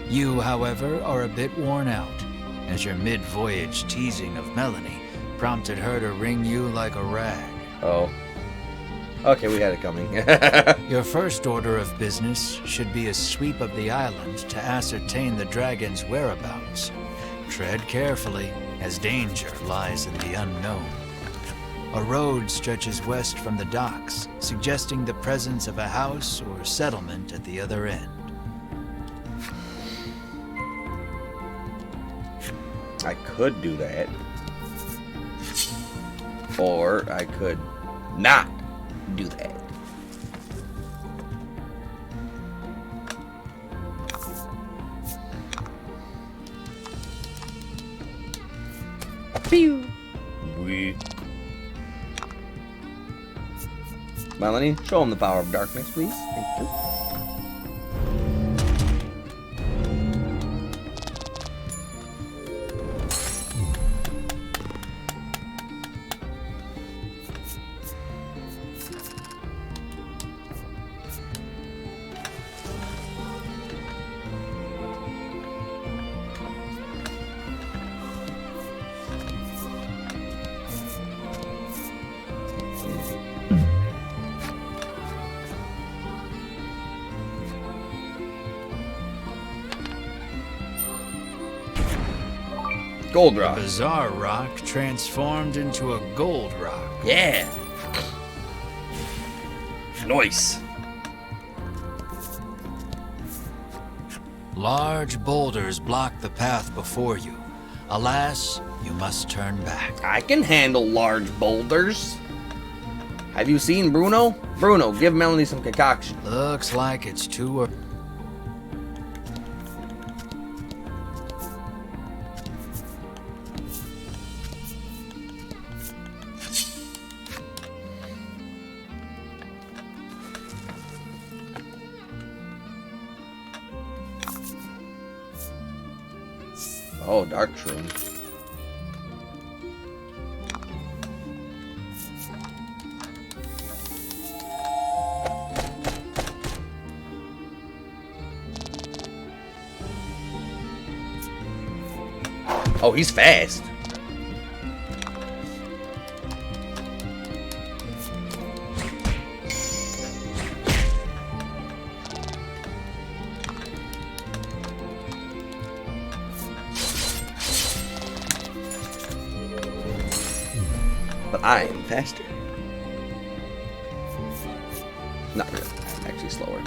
You, however, are a bit worn out, as your mid-voyage teasing of Melanie prompted her to wring you like a rag. Oh. Okay, we had it coming. Your first order of business should be a sweep of the island to ascertain the dragon's whereabouts. Tread carefully, as danger lies in the unknown. A road stretches west from the docks, suggesting the presence of a house or settlement at the other end. I could do that. Or I could not do that. Pew! Wee. Melanie, show him the power of darkness, please. Thank you. Gold rock. A bizarre rock transformed into a gold rock. Yeah. Nice. Large boulders block the path before you. Alas, you must turn back. I can handle large boulders. Have you seen Bruno? Bruno, give Melanie some concoction. Looks like it's too early. Oh, dark shroom. Oh, he's fast. But I am faster. Not really. I'm actually slower.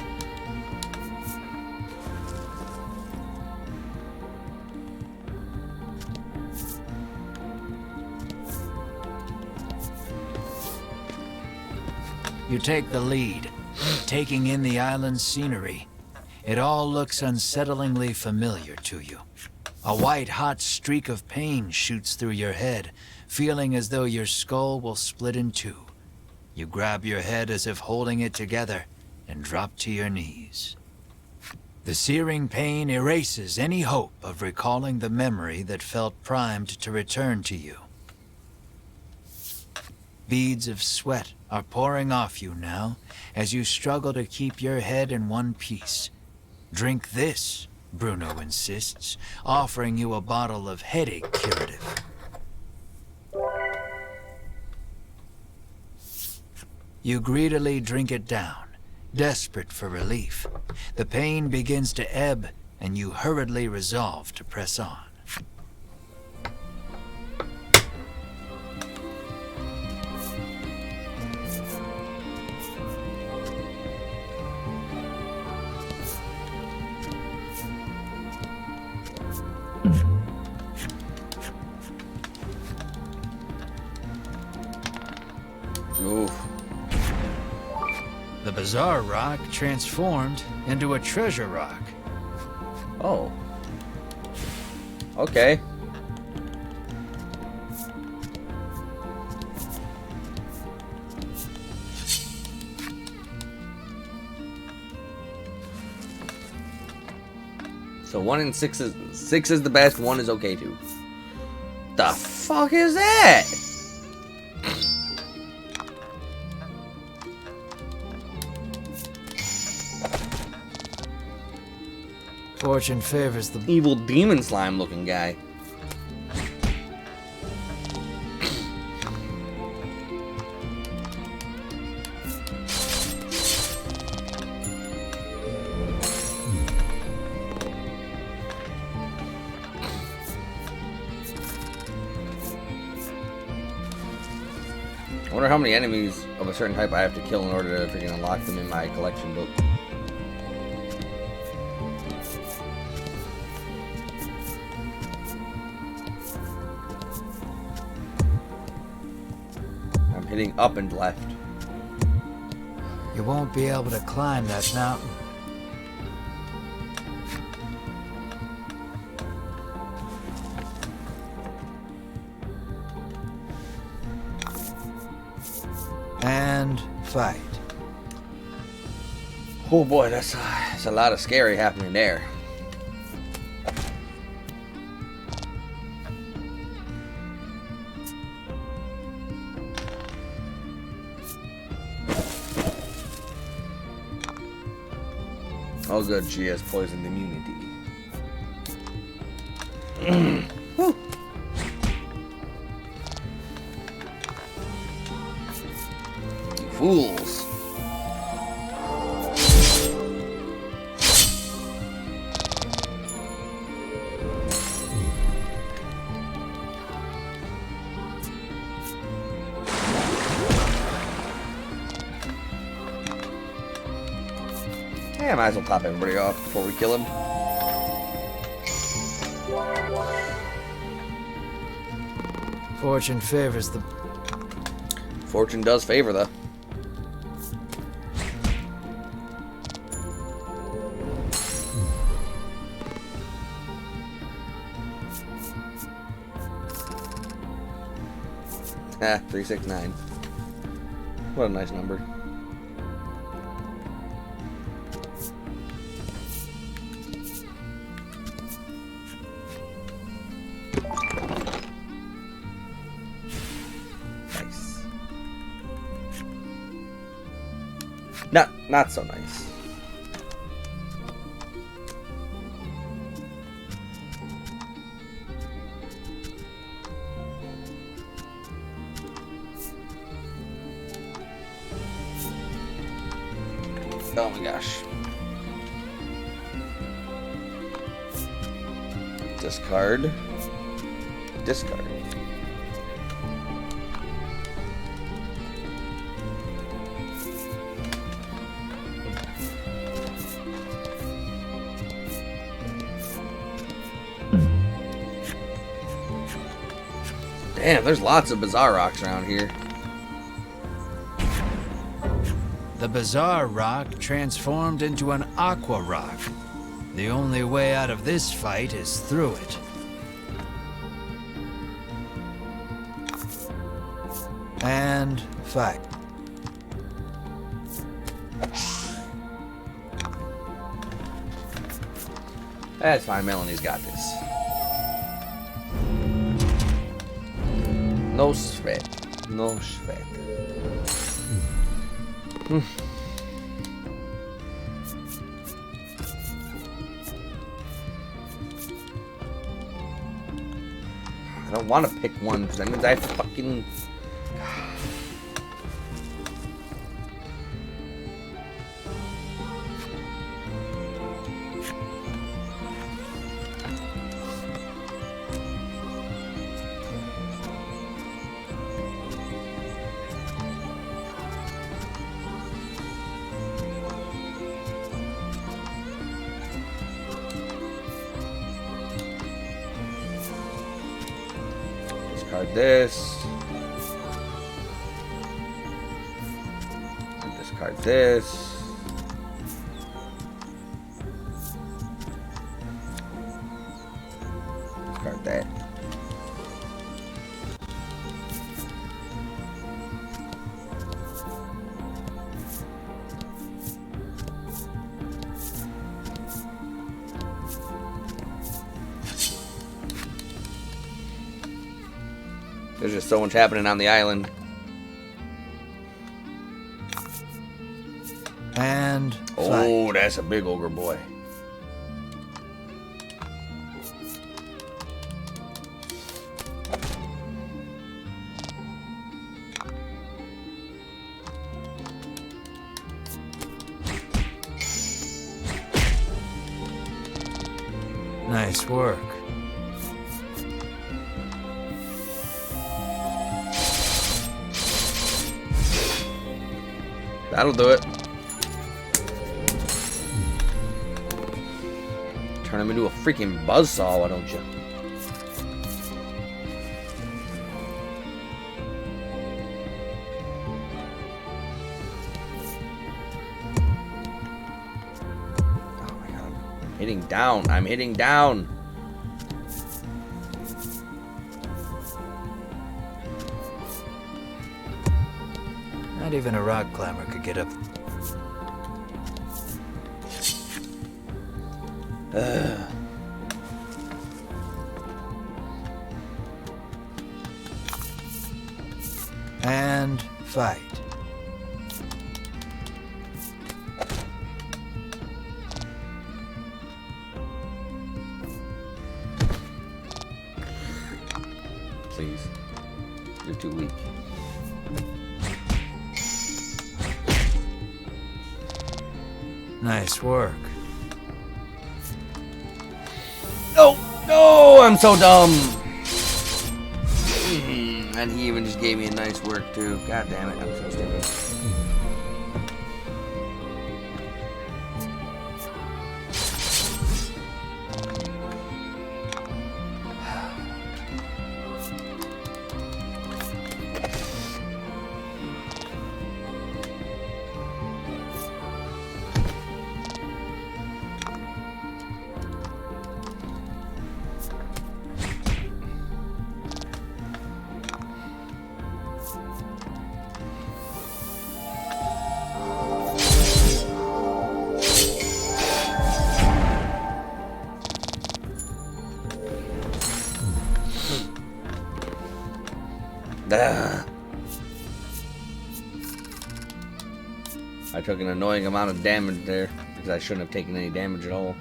You take the lead, taking in the island's scenery. It all looks unsettlingly familiar to you. A white-hot streak of pain shoots through your head, feeling as though your skull will split in two. You grab your head as if holding it together and drop to your knees. The searing pain erases any hope of recalling the memory that felt primed to return to you. Beads of sweat are pouring off you now as you struggle to keep your head in one piece. Drink this, Bruno insists, offering you a bottle of headache curative. You greedily drink it down, desperate for relief. The pain begins to ebb, and you hurriedly resolve to press on. Oof. The bizarre rock transformed into a treasure rock. Oh. Okay. So 1 in 6 is the best, 1 is okay too. The fuck is that? Fortune favors the... Evil demon slime looking guy. I wonder how many enemies of a certain type I have to kill in order to freaking unlock them in my collection book. I'm hitting up and left. You won't be able to climb that mountain. And fight. Oh boy, that's a lot of scary happening there. Oh good, she has poison immunity. Whew. You fools. Yeah, I might as well pop everybody off before we kill him. Fortune favors the... Fortune does favor the. Ah, 369. What a nice number. Nice. Not so nice. Oh my gosh. Discard. Discard. Damn, there's lots of bizarre rocks around here. The bizarre rock transformed into an aqua rock. The only way out of this fight is through it. And fight. That's fine, Melanie's got this. No sweat. No sweat. I don't want to pick one because that means I have to fucking... Discard this. Discard this. Discard that. There's just so much happening on the island. And oh, fight. that's a big ogre boy. Nice work. That'll do it. Turn him into a freaking buzzsaw, why don't you? Oh my god. I'm hitting down. I'm hitting down. Not even a rock climber could get up. And fight. Please. You're too weak. Nice work. No! No! I'm so dumb! And he even just gave me a nice work, too. God damn it, I'm so stupid. I took an annoying amount of damage there because I shouldn't have taken any damage at all.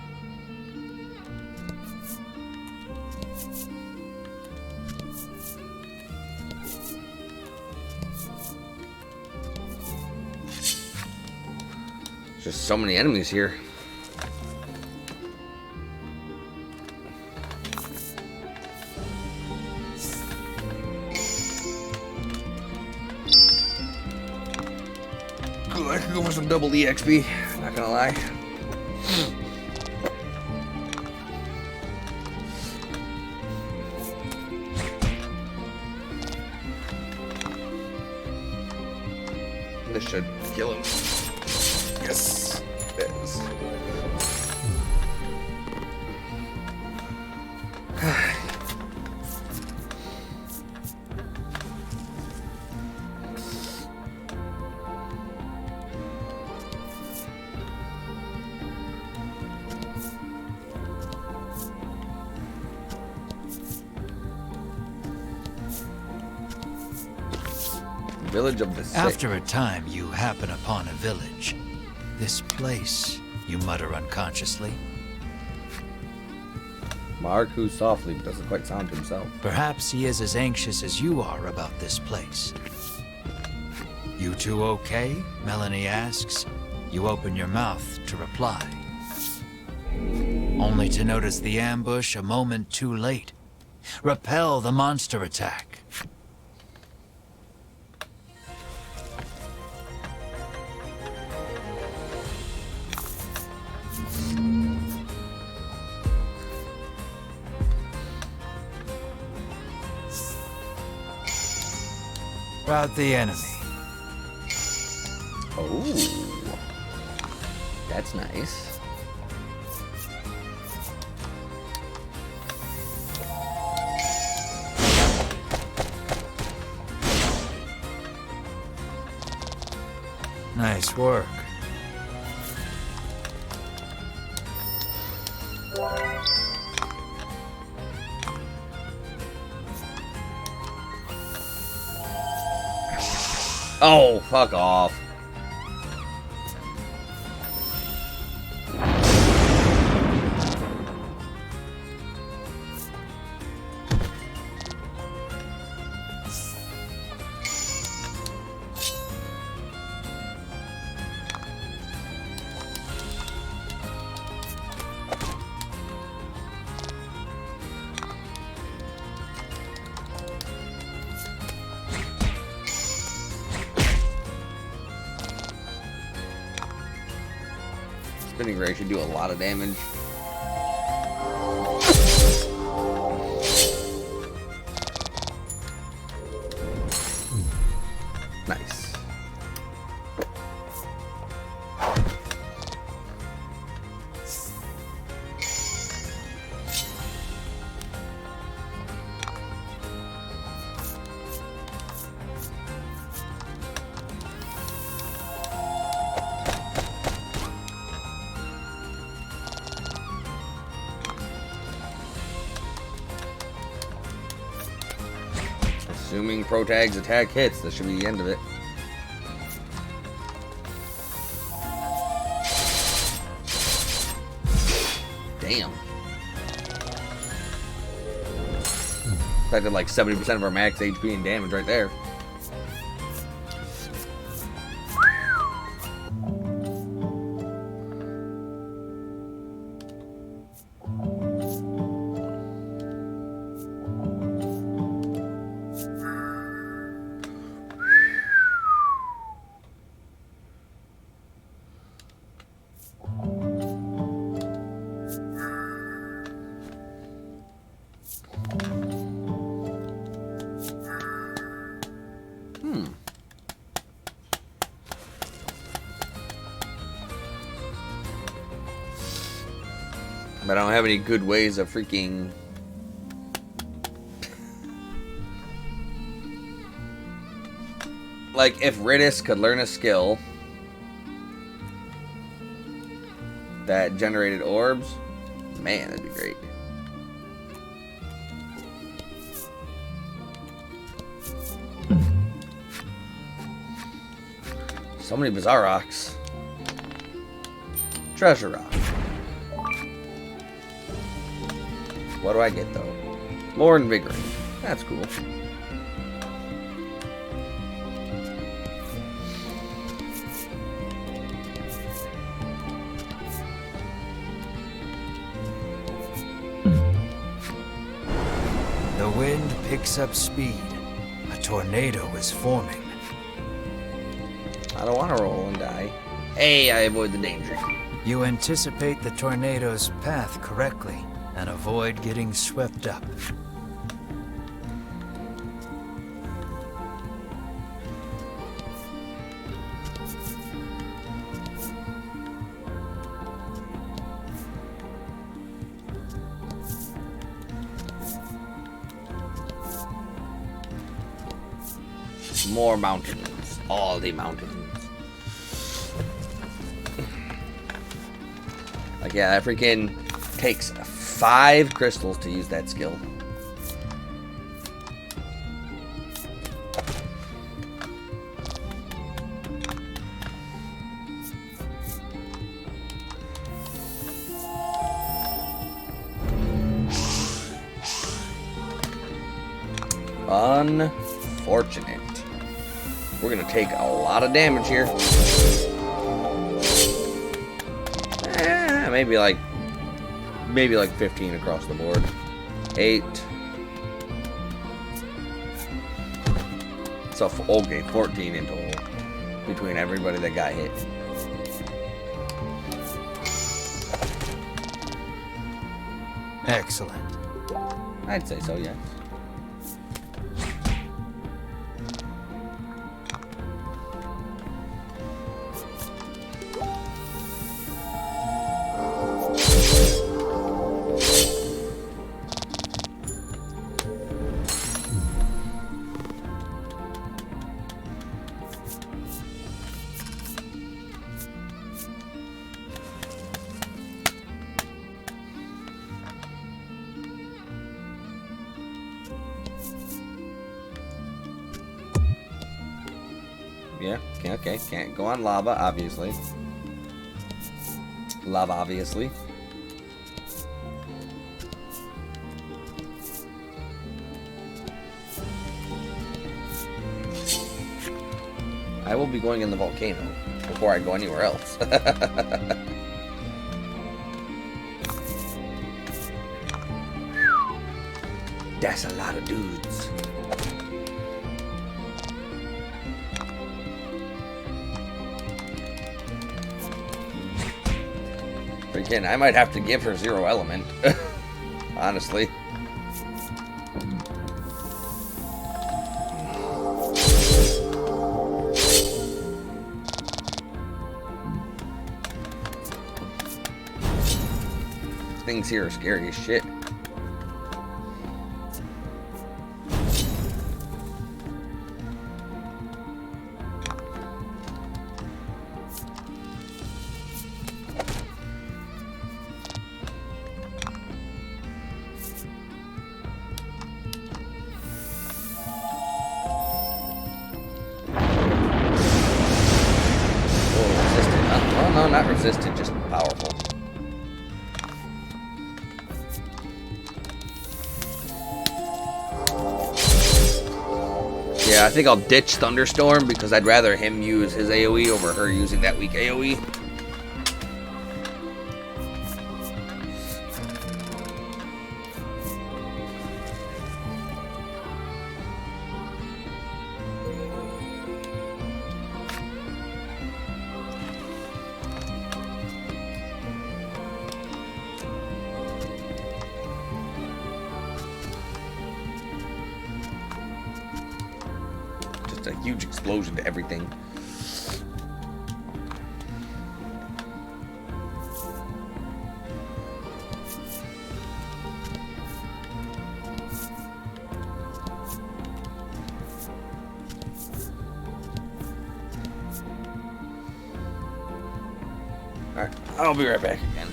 There's just so many enemies here. I could go for some double EXP, not gonna lie. This should kill him. Yes, it is. Village of the Sick. After a time, you happen upon a village. This place, you mutter unconsciously. Mark, who softly but doesn't quite sound himself. Perhaps he is as anxious as you are about this place. You two okay? Melanie asks. You open your mouth to reply. Only to notice the ambush a moment too late. Repel the monster attack. Rout the enemy. Oh, that's nice. Nice work. Oh, fuck off. spinning ray should do a lot of damage. Nice. Assuming Protag's attack hits, that should be the end of it. Damn. That did like 70% of our max HP and damage right there. But I don't have any good ways of freaking... Like, if Ridis could learn a skill that generated orbs, man, that'd be great. So many Bizarre Rocks. Treasure Rock. What do I get, though? More Invigorating. That's cool. The wind picks up speed. A tornado is forming. I don't want to roll and die. Hey, I avoid the danger. You anticipate the tornado's path correctly and avoid getting swept up. More mountains. All the mountains. Like, yeah, that freaking takes 5 crystals to use that skill. Unfortunate. We're gonna take a lot of damage here. Maybe like 15 across the board. 8. So okay, 14 in total between everybody that got hit. Excellent. I'd say so, yes. Yeah, okay, can't go on lava, obviously. Lava, obviously. I will be going in the volcano before I go anywhere else. That's a lot of dudes. Again, I might have to give her Zero Element. Honestly. Things here are scary as shit. Well, no, not resistant, just powerful. Yeah, I think I'll ditch Thunderstorm because I'd rather him use his AoE over her using that weak AoE. A huge explosion to everything. Alright, I'll be right back again.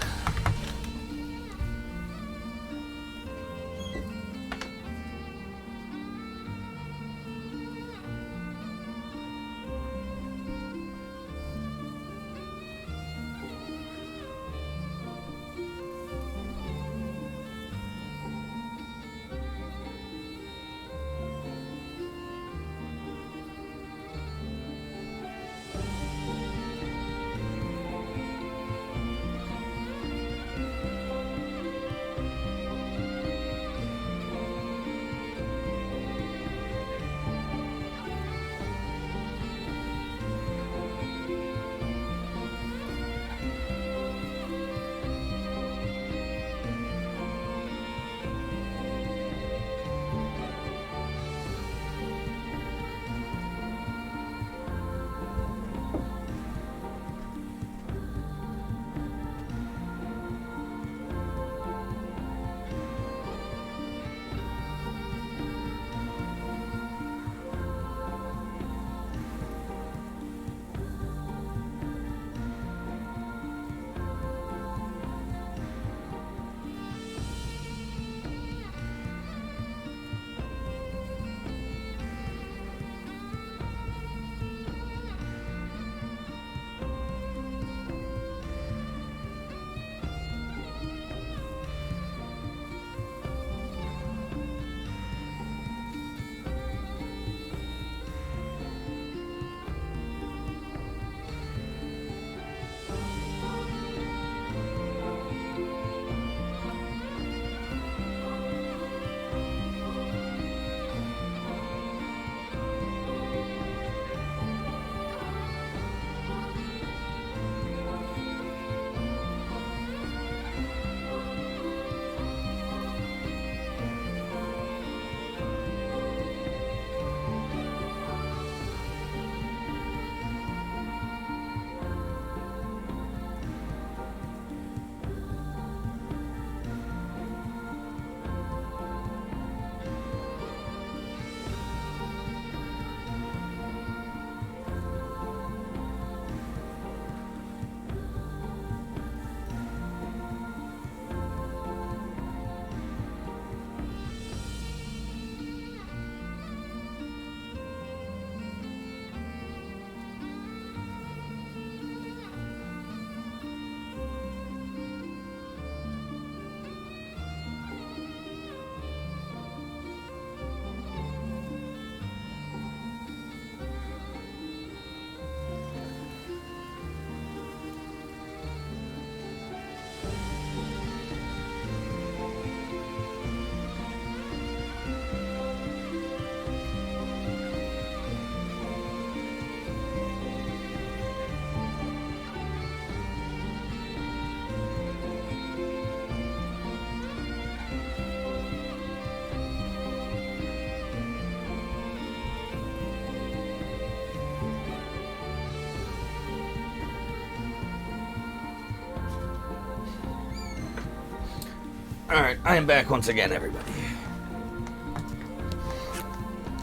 Alright, I am back once again, everybody.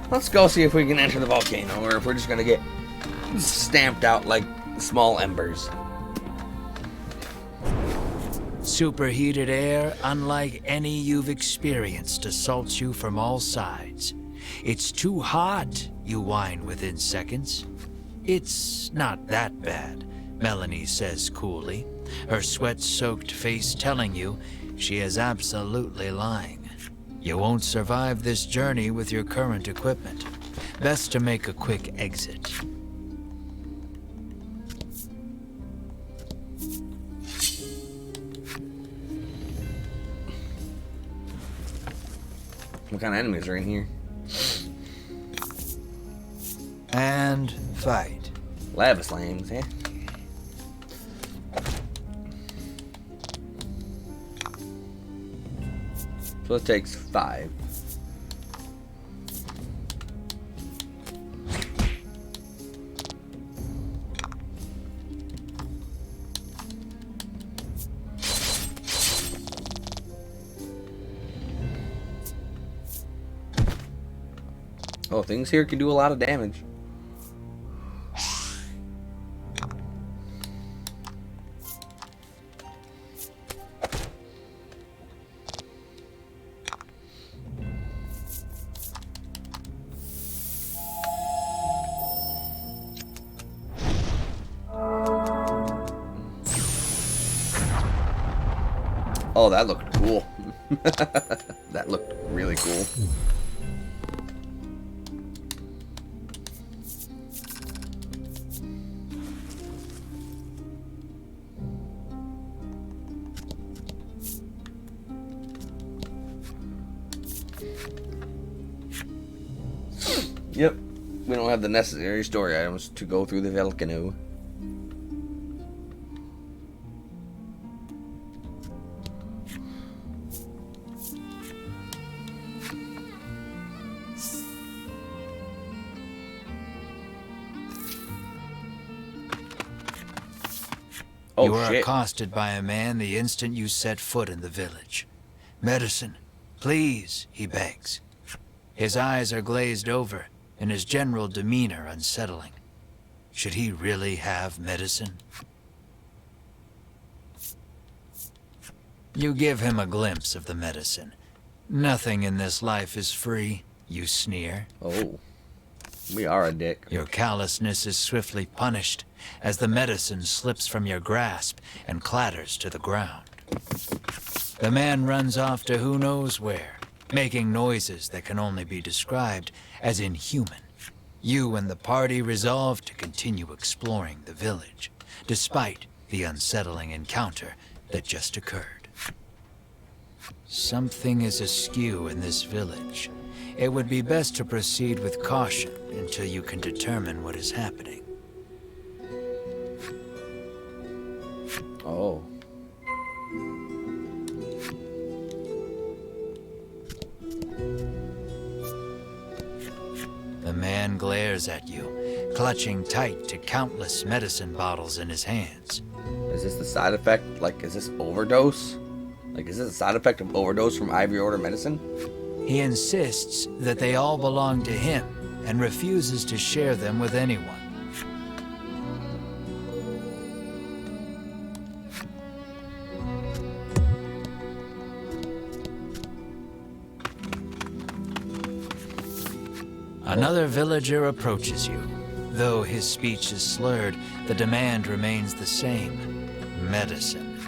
Let's go see if we can enter the volcano, or if we're just gonna get stamped out like small embers. Superheated air, unlike any you've experienced, assaults you from all sides. It's too hot, you whine within seconds. It's not that bad, Melanie says coolly, her sweat-soaked face telling you she is absolutely lying. You won't survive this journey with your current equipment. Best to make a quick exit. What kind of enemies are in here? And fight. Lava slams, eh? So it takes 5. Oh, things here can do a lot of damage. Oh, that looked cool. That looked really cool. Yep, we don't have the necessary story items to go through the volcano. Oh, you are shit. accosted by a man the instant you set foot in the village. Medicine, please, he begs. His eyes are glazed over, and his general demeanor unsettling. Should he really have medicine? You give him a glimpse of the medicine. Nothing in this life is free, you sneer. Oh, we are a dick. Your callousness is swiftly punished as the medicine slips from your grasp and clatters to the ground. The man runs off to who knows where, making noises that can only be described as inhuman. You and the party resolve to continue exploring the village, despite the unsettling encounter that just occurred. Something is askew in this village. It would be best to proceed with caution until you can determine what is happening. Oh. The man glares at you, clutching tight to countless medicine bottles in his hands. Is this the side effect? Like, is this overdose? Like, is this a side effect of overdose from Ivory Order medicine? He insists that they all belong to him and refuses to share them with anyone. Another villager approaches you. Though his speech is slurred, the demand remains the same. Medicine.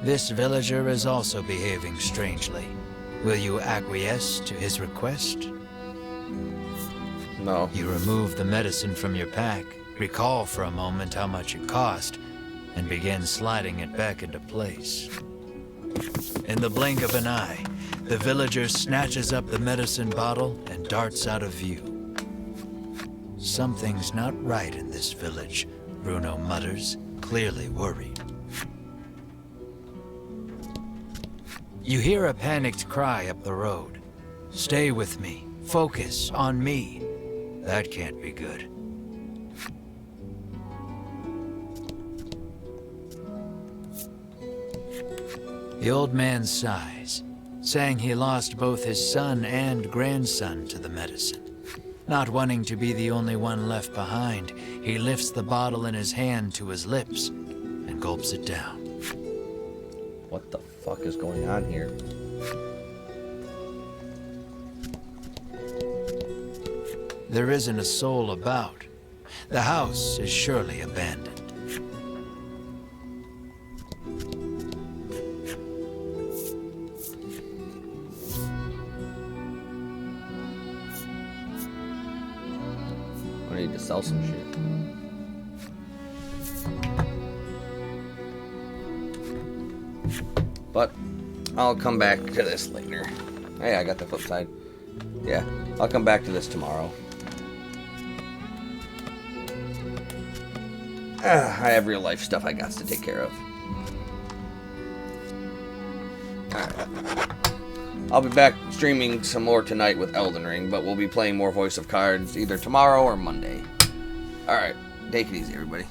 This villager is also behaving strangely. Will you acquiesce to his request? No. You remove the medicine from your pack, recall for a moment how much it cost, and begin sliding it back into place. In the blink of an eye, the villager snatches up the medicine bottle and darts out of view. Something's not right in this village, Bruno mutters, clearly worried. You hear a panicked cry up the road. Stay with me. Focus on me. That can't be good. The old man sighs. saying he lost both his son and grandson to the medicine. Not wanting to be the only one left behind, he lifts the bottle in his hand to his lips and gulps it down. What the fuck is going on here? There isn't a soul about. The house is surely abandoned. I need to sell some shit. But I'll come back to this later. Hey, I got the flip side. Yeah, I'll come back to this tomorrow. I have real life stuff I got to take care of. Alright. I'll be back streaming some more tonight with Elden Ring, but we'll be playing more Voice of Cards either tomorrow or Monday. Alright, take it easy, everybody.